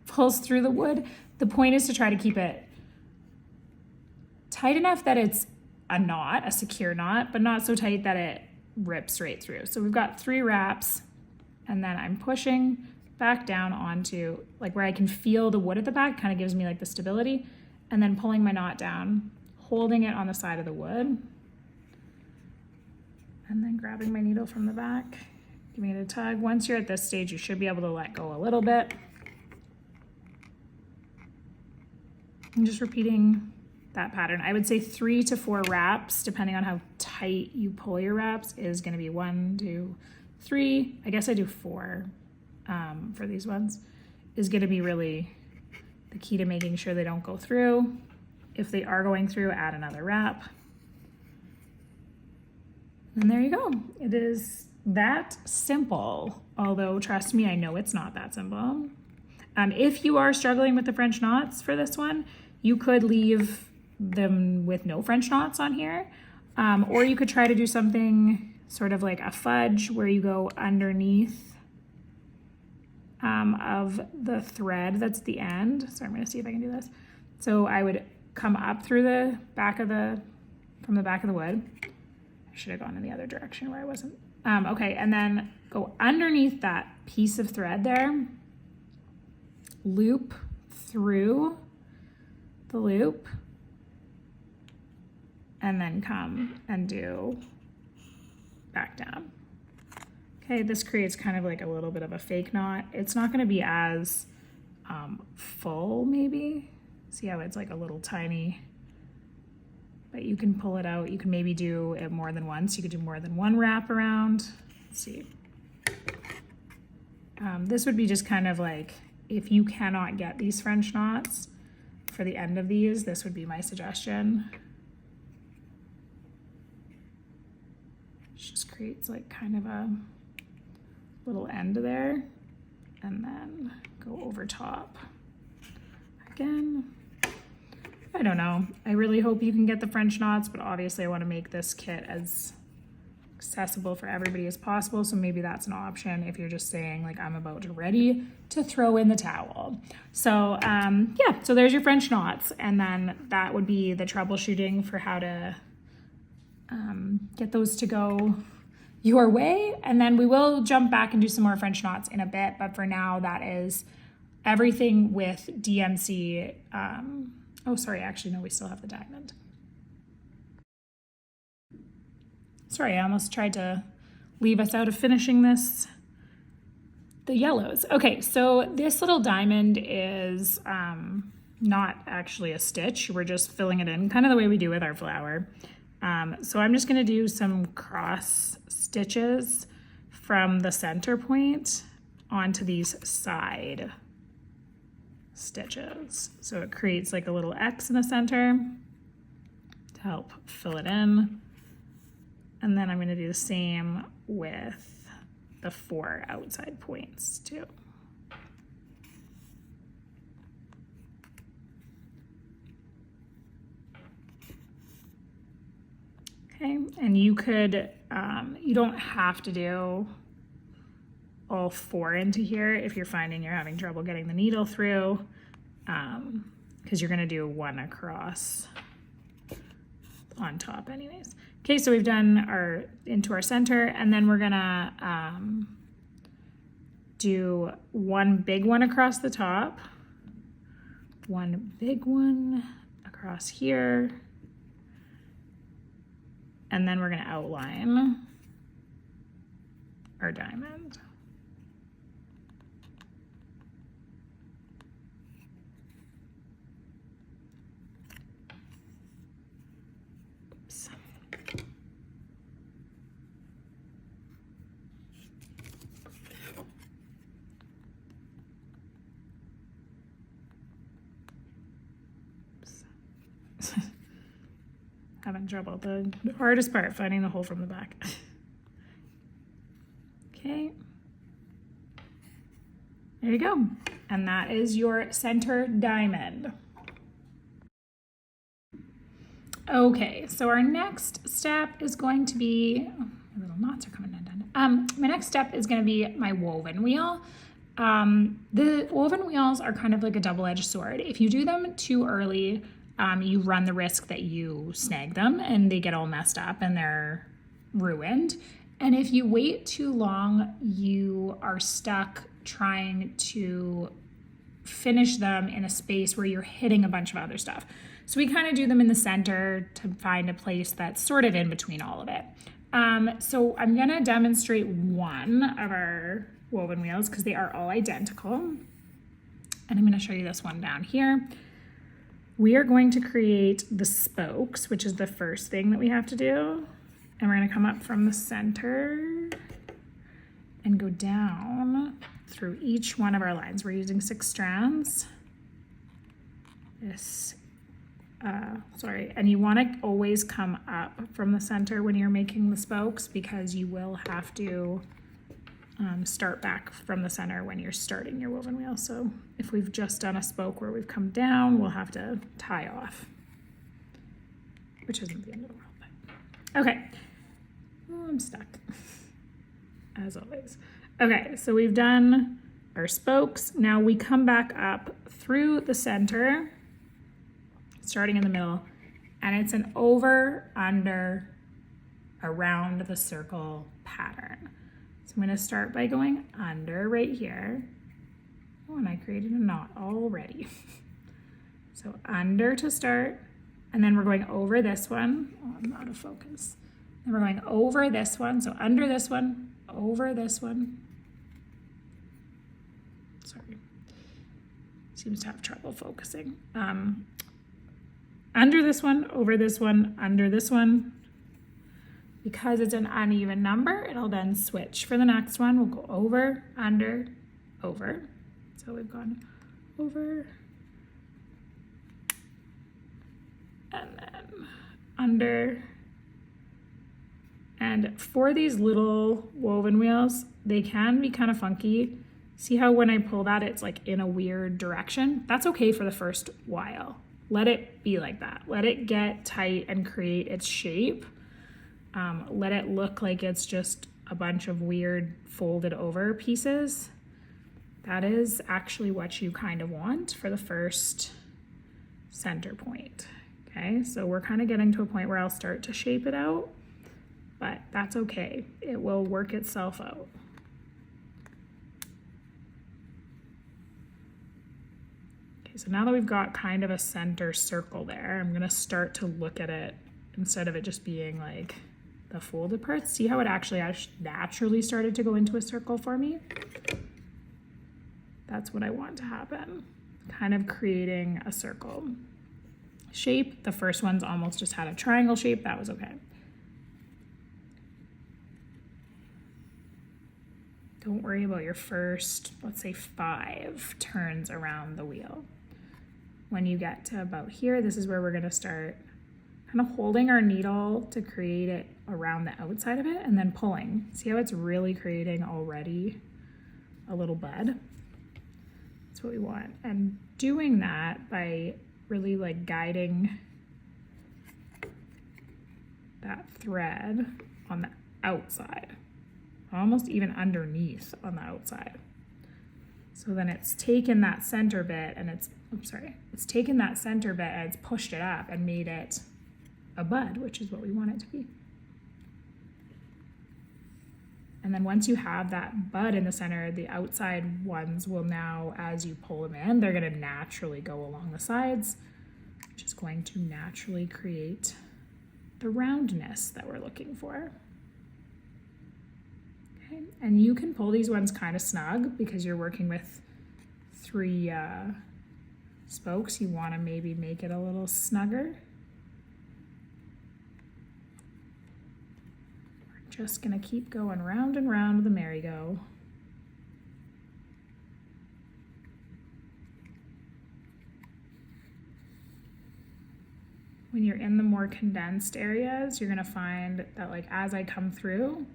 pulls through the wood. The point is to try to keep it tight enough that it's a knot, a secure knot, but not so tight that it rips right through. So we've got 3 wraps, and then I'm pushing back down onto like where I can feel the wood at the back, kind of gives me like the stability, and then pulling my knot down, holding it on the side of the wood, and then grabbing my needle from the back, giving it a tug. Once you're at this stage, you should be able to let go a little bit. And just repeating that pattern. I would say 3 to 4 wraps, depending on how tight you pull your wraps, is gonna be 1, 2, 3. I guess I do 4 for these ones, is gonna be really the key to making sure they don't go through. If they are going through, add another wrap. And there you go. It is that simple, although trust me, I know it's not that simple. If you are struggling with the French knots for this one, you could leave them with no French knots on here, or you could try to do something sort of like a fudge where you go underneath of the thread that's the end. So I'm going to see if I can do this. So I would come up through the back of from the back of the wood. I should have gone in the other direction where I wasn't. Okay, and then go underneath that piece of thread there, loop through the loop, and then come and do back down. Okay, this creates kind of like a little bit of a fake knot. It's not gonna be as full maybe. See how it's like a little tiny, but you can pull it out. You can maybe do it more than once. You could do more than 1 wrap around. Let's see. This would be just kind of like, if you cannot get these French knots for the end of these, this would be my suggestion. It just creates like kind of a little end there. and then go over top again. I don't know. I really hope you can get the French knots, but obviously I want to make this kit as accessible for everybody as possible. So maybe that's an option if you're just saying like, I'm about to ready to throw in the towel. So yeah, so there's your French knots. And then that would be the troubleshooting for how to get those to go your way. And then we will jump back and do some more French knots in a bit. But for now, that is everything with DMC. Oh, sorry, actually, no, we still have the diamond. Sorry, I almost tried to leave us out of finishing this, the yellows. Okay, so this little diamond is not actually a stitch. We're just filling it in, kind of the way we do with our flower. So I'm just gonna do some cross stitches from the center point onto these side stitches. So it creates like a little X in the center to help fill it in. And then I'm going to do the same with the 4 outside points too. Okay, and you could, you don't have to do all 4 into here if you're finding you're having trouble getting the needle through, because you're going to do 1 across on top anyways. Okay, so we've done our into our center, and then we're gonna do 1 big one across the top, 1 big one across here, and then we're gonna outline our diamond. Having trouble. The hardest part, finding the hole from the back. Okay. There you go. And that is your center diamond. Okay, so our next step is going to be, oh, my little knots are coming undone. My next step is going to be my woven wheel. The woven wheels are kind of like a double-edged sword. If you do them too early, you run the risk that you snag them and they get all messed up and they're ruined. And if you wait too long, you are stuck trying to finish them in a space where you're hitting a bunch of other stuff. So we kind of do them in the center to find a place that's sort of in between all of it. So I'm gonna demonstrate one of our woven wheels because they are all identical. And I'm gonna show you this one down here. We are going to create the spokes, which is the first thing that we have to do. And we're gonna come up from the center and go down through each one of our lines. We're using 6 strands. And you wanna always come up from the center when you're making the spokes because you will have to start back from the center when you're starting your woven wheel. So if we've just done a spoke where we've come down, we'll have to tie off, which isn't the end of the world. But. Okay, oh, I'm stuck, as always. Okay, so we've done our spokes. Now we come back up through the center, starting in the middle, and it's an over, under, around the circle pattern. So I'm going to start by going under right here. Oh, and I created a knot already. So under to start, and then we're going over this one. Oh, I'm out of focus. Then we're going over this one, so under this one, over this one. Sorry, seems to have trouble focusing. Under this one, over this one, under this one. Because it's an uneven number, it'll then switch. For the next one, we'll go over, under, over. So we've gone over, and then under. And for these little woven wheels, they can be kind of funky. See how when I pull that, it's like in a weird direction? That's okay for the first while. Let it be like that. Let it get tight and create its shape. Let it look like it's just a bunch of weird folded over pieces. That is actually what you kind of want for the first center point. Okay, so we're kind of getting to a point where I'll start to shape it out, but that's okay. It will work itself out. Okay, so now that we've got kind of a center circle there, I'm gonna start to look at it instead of it just being like the folded parts. See how it actually naturally started to go into a circle for me? That's what I want to happen. Kind of creating a circle shape. The first one's almost just had a triangle shape. That was okay. Don't worry about your first, let's say 5 turns around the wheel. When you get to about here, this is where we're gonna start kind of holding our needle to create it around the outside of it and then pulling. See how it's really creating already a little bud? That's what we want. And doing that by really like guiding that thread on the outside, almost even underneath on the outside. So then it's taken that center bit and it's taken that center bit and it's pushed it up and made it a bud, which is what we want it to be. And then once you have that bud in the center, the outside ones will now, as you pull them in, they're gonna naturally go along the sides, which is going to naturally create the roundness that we're looking for. Okay, and you can pull these ones kind of snug because you're working with 3 spokes. You wanna maybe make it a little snugger. Just gonna keep going round and round the merry-go. When you're in the more condensed areas, you're gonna find that like as I come through,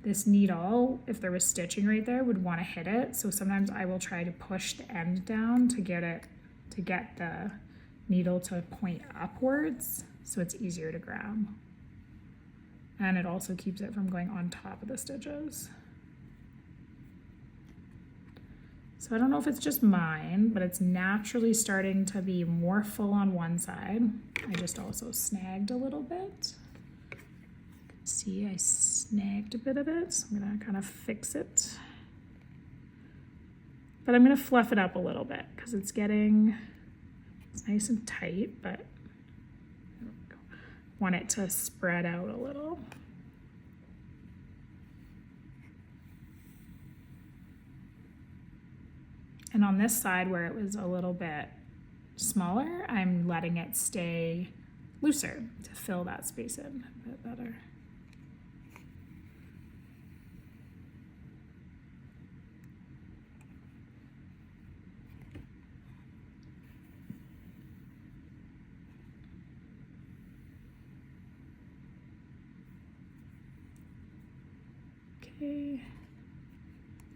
this needle, if there was stitching right there, would wanna hit it. So sometimes I will try to push the end down to get the needle to point upwards so it's easier to grab. And it also keeps it from going on top of the stitches. So I don't know if it's just mine, but it's naturally starting to be more full on one side. I just also snagged a little bit. See, I snagged a bit of it, so I'm gonna kind of fix it. But I'm gonna fluff it up a little bit because it's nice and tight, but want it to spread out a little. And on this side where it was a little bit smaller, I'm letting it stay looser to fill that space in a bit better. Okay.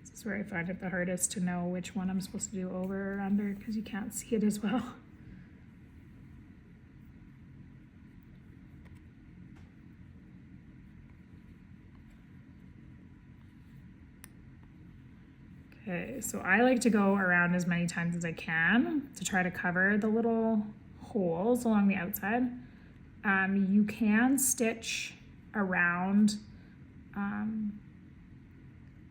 This is where I find it the hardest to know which one I'm supposed to do over or under because you can't see it as well. Okay, so I like to go around as many times as I can to try to cover the little holes along the outside. You can stitch around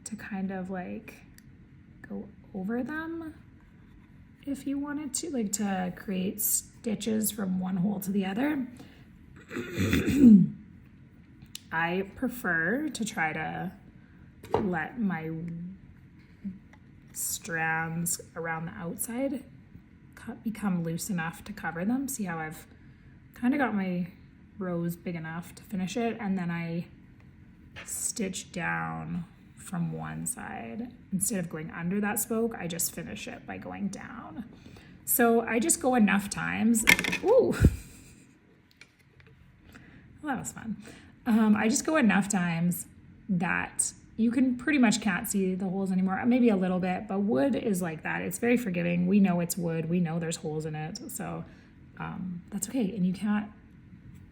to kind of like go over them if you wanted to, like to create stitches from one hole to the other. I prefer to try to let my strands around the outside become loose enough to cover them. See how I've kind of got my rows big enough to finish it, and then I stitch down from one side. Instead of going under that spoke, I just finish it by going down. So I just go enough times. Ooh, well, that was fun. I just go enough times that you can pretty much can't see the holes anymore, maybe a little bit, but wood is like that. It's very forgiving. We know it's wood. We know there's holes in it. So that's okay. And you can't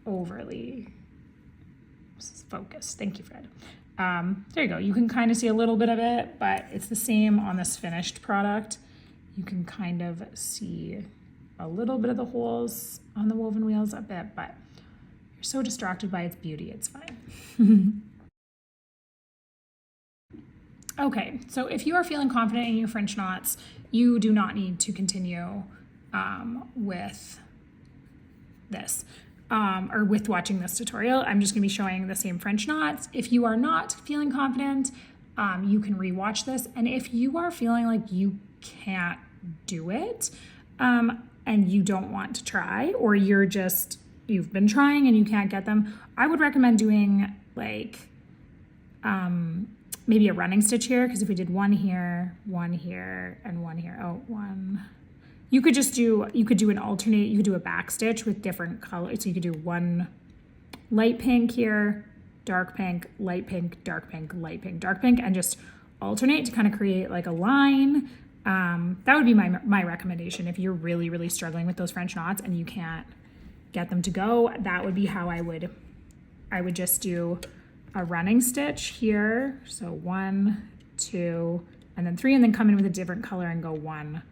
overly focus. Thank you, Fred. There you go. You can kind of see a little bit of it, but it's the same on this finished product. You can kind of see a little bit of the holes on the woven wheels a bit, but you're so distracted by its beauty, it's fine. Okay, so if you are feeling confident in your French knots, you do not need to continue with this. Or with watching this tutorial. I'm just gonna be showing the same French knots. If you are not feeling confident, you can rewatch this. And if you are feeling like you can't do it, and you don't want to try, or you've been trying and you can't get them, I would recommend doing like, maybe a running stitch here, because if we did one here, and one here, you could do an alternate, you could do a back stitch with different colors. So you could do one light pink here, dark pink, light pink, dark pink, light pink, dark pink, and just alternate to kind of create like a line. That would be my recommendation. If you're really, really struggling with those French knots and you can't get them to go, that would be how I would just do a running stitch here. So 1, 2, and then 3, and then come in with a different color and go 1,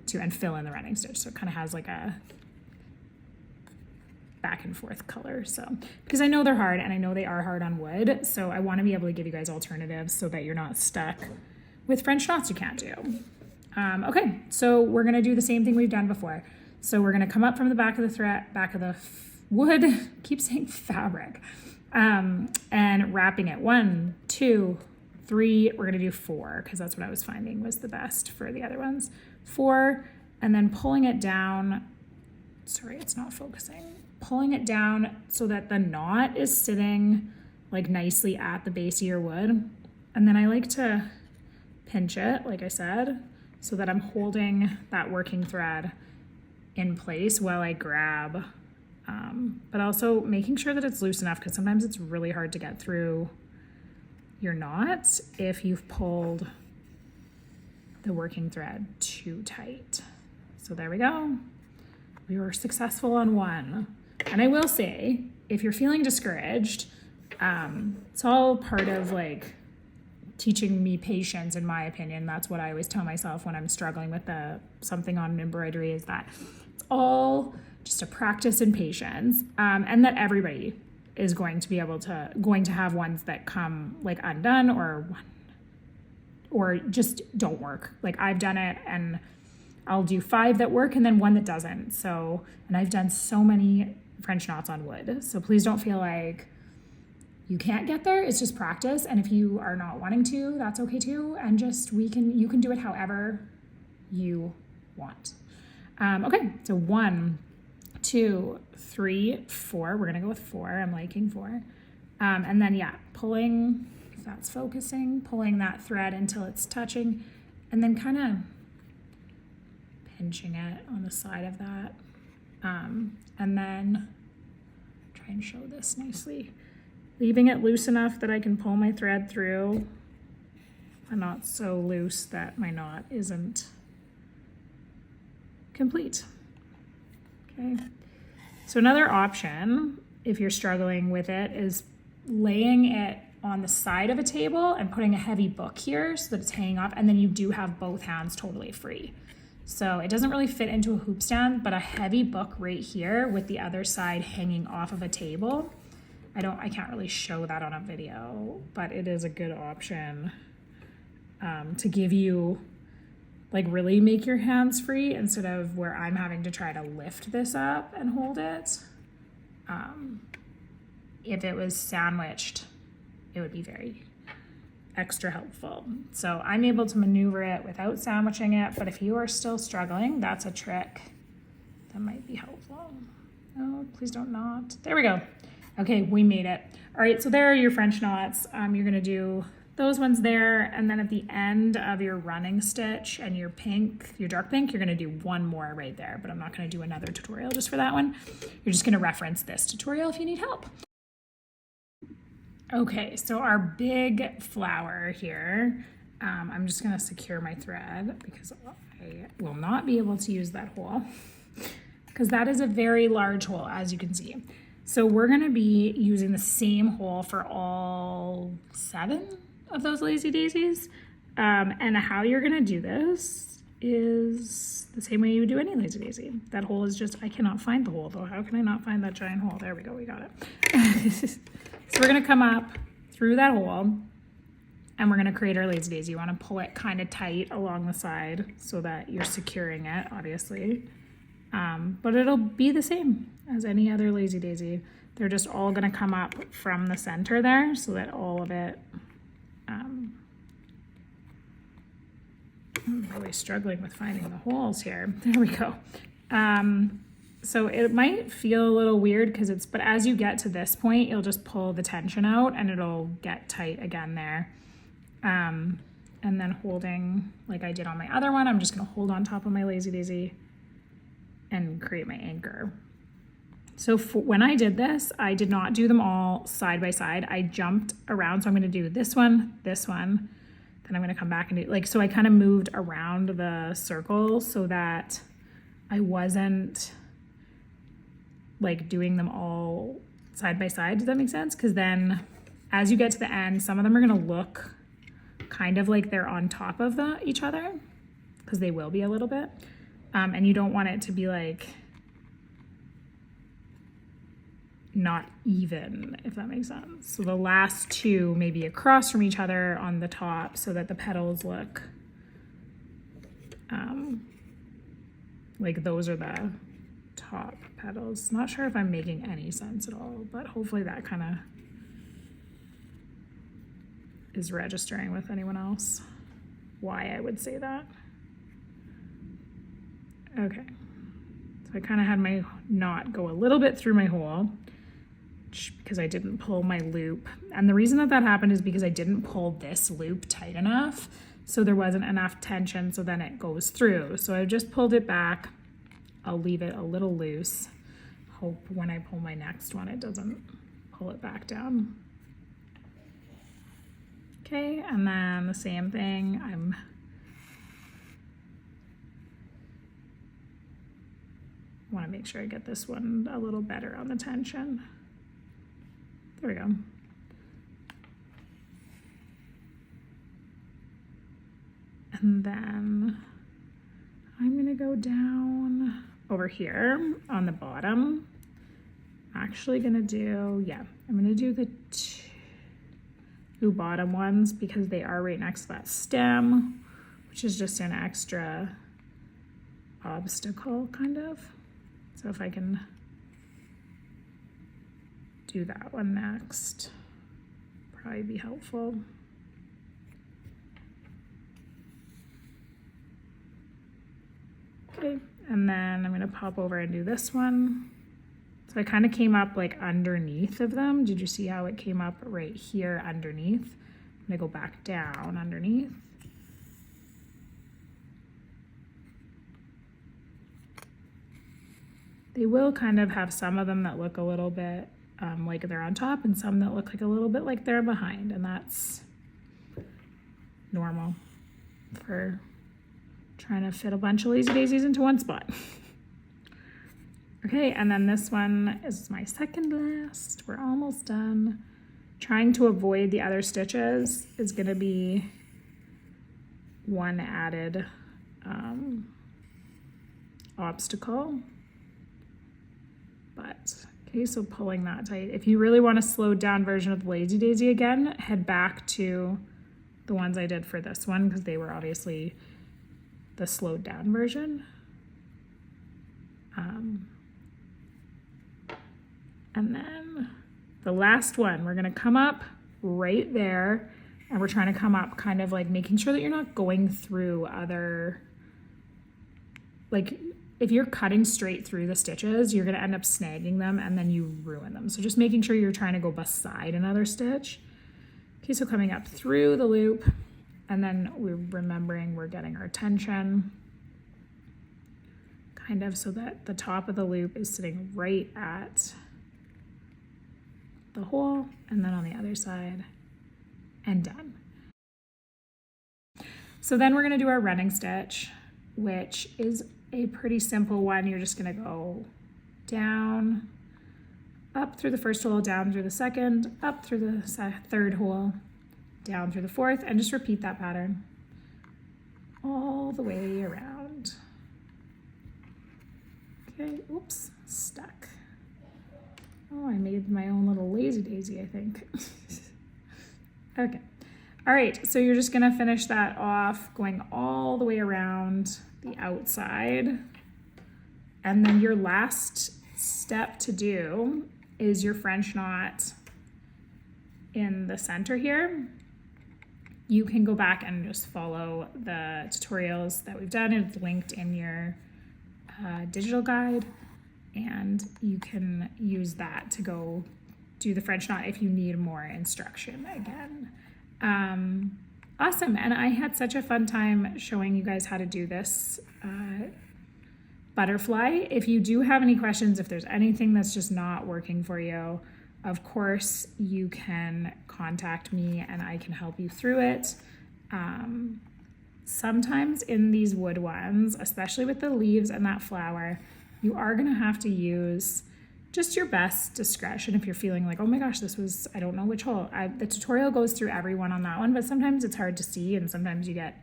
2, and fill in the running stitch. So it kind of has like a back and forth color. So, because I know they're hard and I know they are hard on wood. So I want to be able to give you guys alternatives so that you're not stuck with French knots you can't do. Okay, so we're going to do the same thing we've done before. So we're going to come up from the back of the thread, back of the wood, keep saying fabric, and wrapping it 1, 2, 3, we're going to do 4, because that's what I was finding was the best for the other ones. 4, and then pulling it down, sorry, it's not focusing, pulling it down so that the knot is sitting like nicely at the base of your wood. And then I like to pinch it, like I said, so that I'm holding that working thread in place while I grab, but also making sure that it's loose enough, because sometimes it's really hard to get through your knots if you've pulled the working thread too tight. So there we go. We were successful on one. And I will say, if you're feeling discouraged, it's all part of like teaching me patience, in my opinion. That's what I always tell myself when I'm struggling with something on embroidery, is that it's all just a practice in patience, and that everybody is going to have ones that come like undone or just don't work. Like I've done it and I'll do 5 that work and then 1 that doesn't. So, and I've done so many French knots on wood. So please don't feel like you can't get there. It's just practice. And if you are not wanting to, that's okay too. And just, you can do it however you want. Okay, so 1, 2, 3, 4. We're gonna go with 4. I'm liking 4. And then pulling, if that's focusing, pulling that thread until it's touching, and then kind of pinching it on the side of that. And then try and show this nicely. Leaving it loose enough that I can pull my thread through, and not so loose that my knot isn't complete. Okay. So another option, if you're struggling with it, is laying it on the side of a table and putting a heavy book here so that it's hanging off, and then you do have both hands totally free. So it doesn't really fit into a hoop stand, but a heavy book right here with the other side hanging off of a table. I can't really show that on a video, but it is a good option to give you, like, really make your hands free instead of where I'm having to try to lift this up and hold it. If it was sandwiched, it would be very extra helpful. So I'm able to maneuver it without sandwiching it, but if you are still struggling, that's a trick that might be helpful. Oh, please don't knot. There we go. Okay, we made it. All right, so there are your French knots. You're gonna do those ones there, and then at the end of your running stitch and your dark pink, you're gonna do 1 more right there, but I'm not gonna do another tutorial just for that one. You're just gonna reference this tutorial if you need help. Okay, so our big flower here, I'm just gonna secure my thread because I will not be able to use that hole because that is a very large hole, as you can see. So we're gonna be using the same hole for all 7 of those lazy daisies. And how you're gonna do this is the same way you would do any lazy daisy. That hole is just, I cannot find the hole though. How can I not find that giant hole? There we go, we got it. So we're gonna come up through that hole and we're gonna create our lazy daisy. You wanna pull it kind of tight along the side so that you're securing it, obviously. But it'll be the same as any other lazy daisy. They're just all gonna come up from the center there so that all of it, I'm really struggling with finding the holes here. There we go. So it might feel a little weird but as you get to this point, you'll just pull the tension out and it'll get tight again there. And then holding, like I did on my other one, I'm just gonna hold on top of my lazy daisy and create my anchor. So when I did this, I did not do them all side by side. I jumped around, so I'm gonna do this one, then I'm gonna come back and do, so I kind of moved around the circle so that I wasn't doing them all side by side. Does that make sense? Because then as you get to the end, some of them are gonna look kind of like they're on top of each other, because they will be a little bit. And you don't want it to be not even, if that makes sense. So the last 2 may be across from each other on the top so that the petals look like those are the top petals. Not sure if I'm making any sense at all, but hopefully that kind of is registering with anyone else why I would say that. Okay, so I kind of had my knot go a little bit through my hole because I didn't pull my loop. And the reason that happened is because I didn't pull this loop tight enough, so there wasn't enough tension, so then it goes through. So I just pulled it back. I'll leave it a little loose. Hope when I pull my next one, it doesn't pull it back down. Okay, and then the same thing, want to make sure I get this one a little better on the tension. There we go. And then I'm gonna go down over here on the bottom. I'm actually gonna do, I'm gonna do the 2 bottom ones because they are right next to that stem, which is just an extra obstacle kind of. So if I can do that one next, probably be helpful. Okay, and then I'm gonna pop over and do this one. So I kind of came up underneath of them. Did you see how it came up right here underneath? I'm gonna go back down underneath. They will kind of have some of them that look a little bit like they're on top and some that look a little bit like they're behind, and that's normal for trying to fit a bunch of lazy daisies into one spot. Okay, and then this one is my second last. We're almost done. Trying to avoid the other stitches is gonna be one added obstacle. But, okay, so pulling that tight. If you really want a slowed down version of the lazy daisy again, head back to the ones I did for this one because they were obviously the slowed down version. And then the last one, we're gonna come up right there and we're trying to come up kind of making sure that you're not going through other, if you're cutting straight through the stitches, you're gonna end up snagging them and then you ruin them. So just making sure you're trying to go beside another stitch. Okay, so coming up through the loop and then we're remembering we're getting our tension kind of so that the top of the loop is sitting right at the hole, and then on the other side, and done. So then we're gonna do our running stitch, which is a pretty simple one. You're just gonna go down, up through the first hole, down through the second, up through the third hole, down through the fourth, and just repeat that pattern all the way around. Okay, oops, stuck. Oh, I made my own little lazy daisy, I think. Okay. All right, so you're just gonna finish that off, going all the way around the outside. And then your last step to do is your French knot in the center here. You can go back and just follow the tutorials that we've done. It's linked in your digital guide, and you can use that to go do the French knot if you need more instruction again. Awesome, and I had such a fun time showing you guys how to do this butterfly. If you do have any questions, if there's anything that's just not working for you, of course you can contact me and I can help you through it. Sometimes in these wood ones, especially with the leaves and that flower, you are gonna have to use just your best discretion if you're feeling like, oh my gosh, this was, I don't know which hole. The tutorial goes through everyone on that one, but sometimes it's hard to see and sometimes you get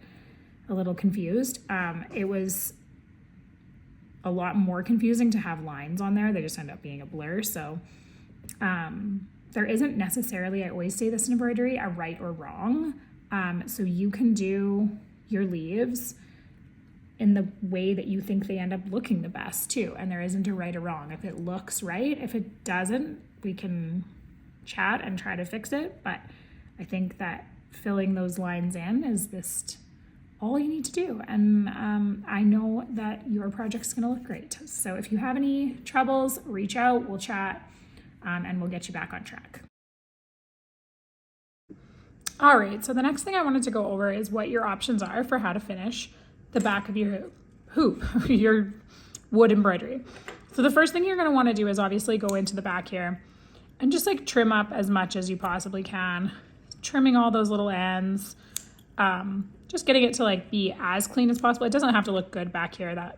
a little confused. It was a lot more confusing to have lines on there. They just end up being a blur. So there isn't necessarily, I always say this in embroidery, a right or wrong. So you can do your leaves in the way that you think they end up looking the best too. And there isn't a right or wrong. If it looks right, if it doesn't, we can chat and try to fix it. But I think that filling those lines in is just all you need to do. And I know that your project's gonna look great. So if you have any troubles, reach out, we'll chat, and we'll get you back on track. All right, so the next thing I wanted to go over is what your options are for how to finish the back of your hoop, your wood embroidery. So the first thing you're gonna wanna do is obviously go into the back here and just like trim up as much as you possibly can, trimming all those little ends, just getting it to like be as clean as possible. It doesn't have to look good back here. That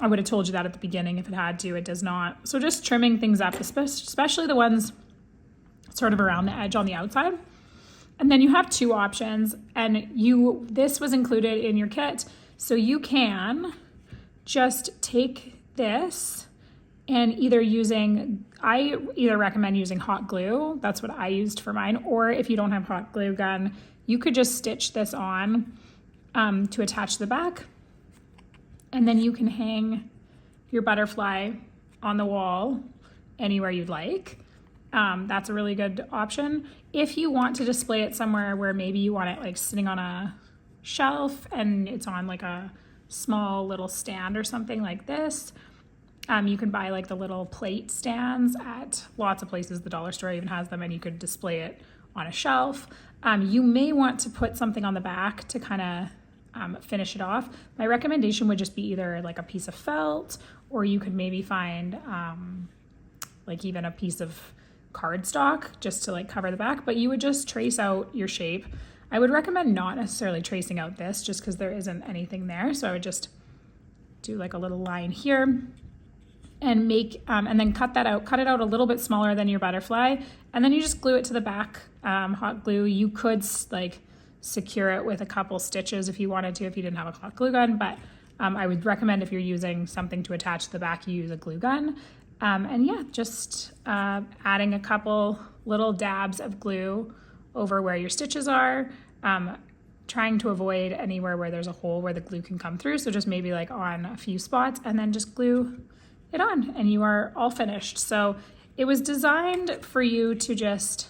I would have told you that at the beginning if it had to, it does not. So just trimming things up, especially the ones sort of around the edge on the outside. And then you have two options, and this was included in your kit. So you can just take this and I either recommend using hot glue, that's what I used for mine, or if you don't have hot glue gun, you could just stitch this on to attach the back, and then you can hang your butterfly on the wall anywhere you'd like. That's a really good option. If you want to display it somewhere where maybe you want it like sitting on a shelf and it's on like a small little stand or something like this, you can buy like the little plate stands at lots of places. The dollar store even has them, and you could display it on a shelf. You may want to put something on the back to kind of finish it off. My recommendation would just be either like a piece of felt, or you could maybe find like even a piece of cardstock just to like cover the back, but you would just trace out your shape. I would recommend not necessarily tracing out this just because there isn't anything there. So I would just do like a little line here and make, and then cut it out a little bit smaller than your butterfly. And then you just glue it to the back, hot glue. You could like secure it with a couple stitches if you wanted to, if you didn't have a hot glue gun, but I would recommend if you're using something to attach to the back, you use a glue gun. And yeah, just adding a couple little dabs of glue over where your stitches are, trying to avoid anywhere where there's a hole where the glue can come through. So just maybe like on a few spots, and then just glue it on and you are all finished. So it was designed for you to just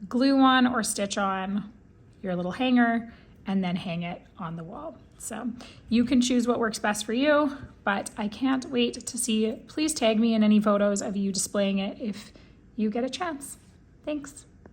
glue on or stitch on your little hanger and then hang it on the wall. So you can choose what works best for you, but I can't wait to see it. Please tag me in any photos of you displaying it if you get a chance. Thanks.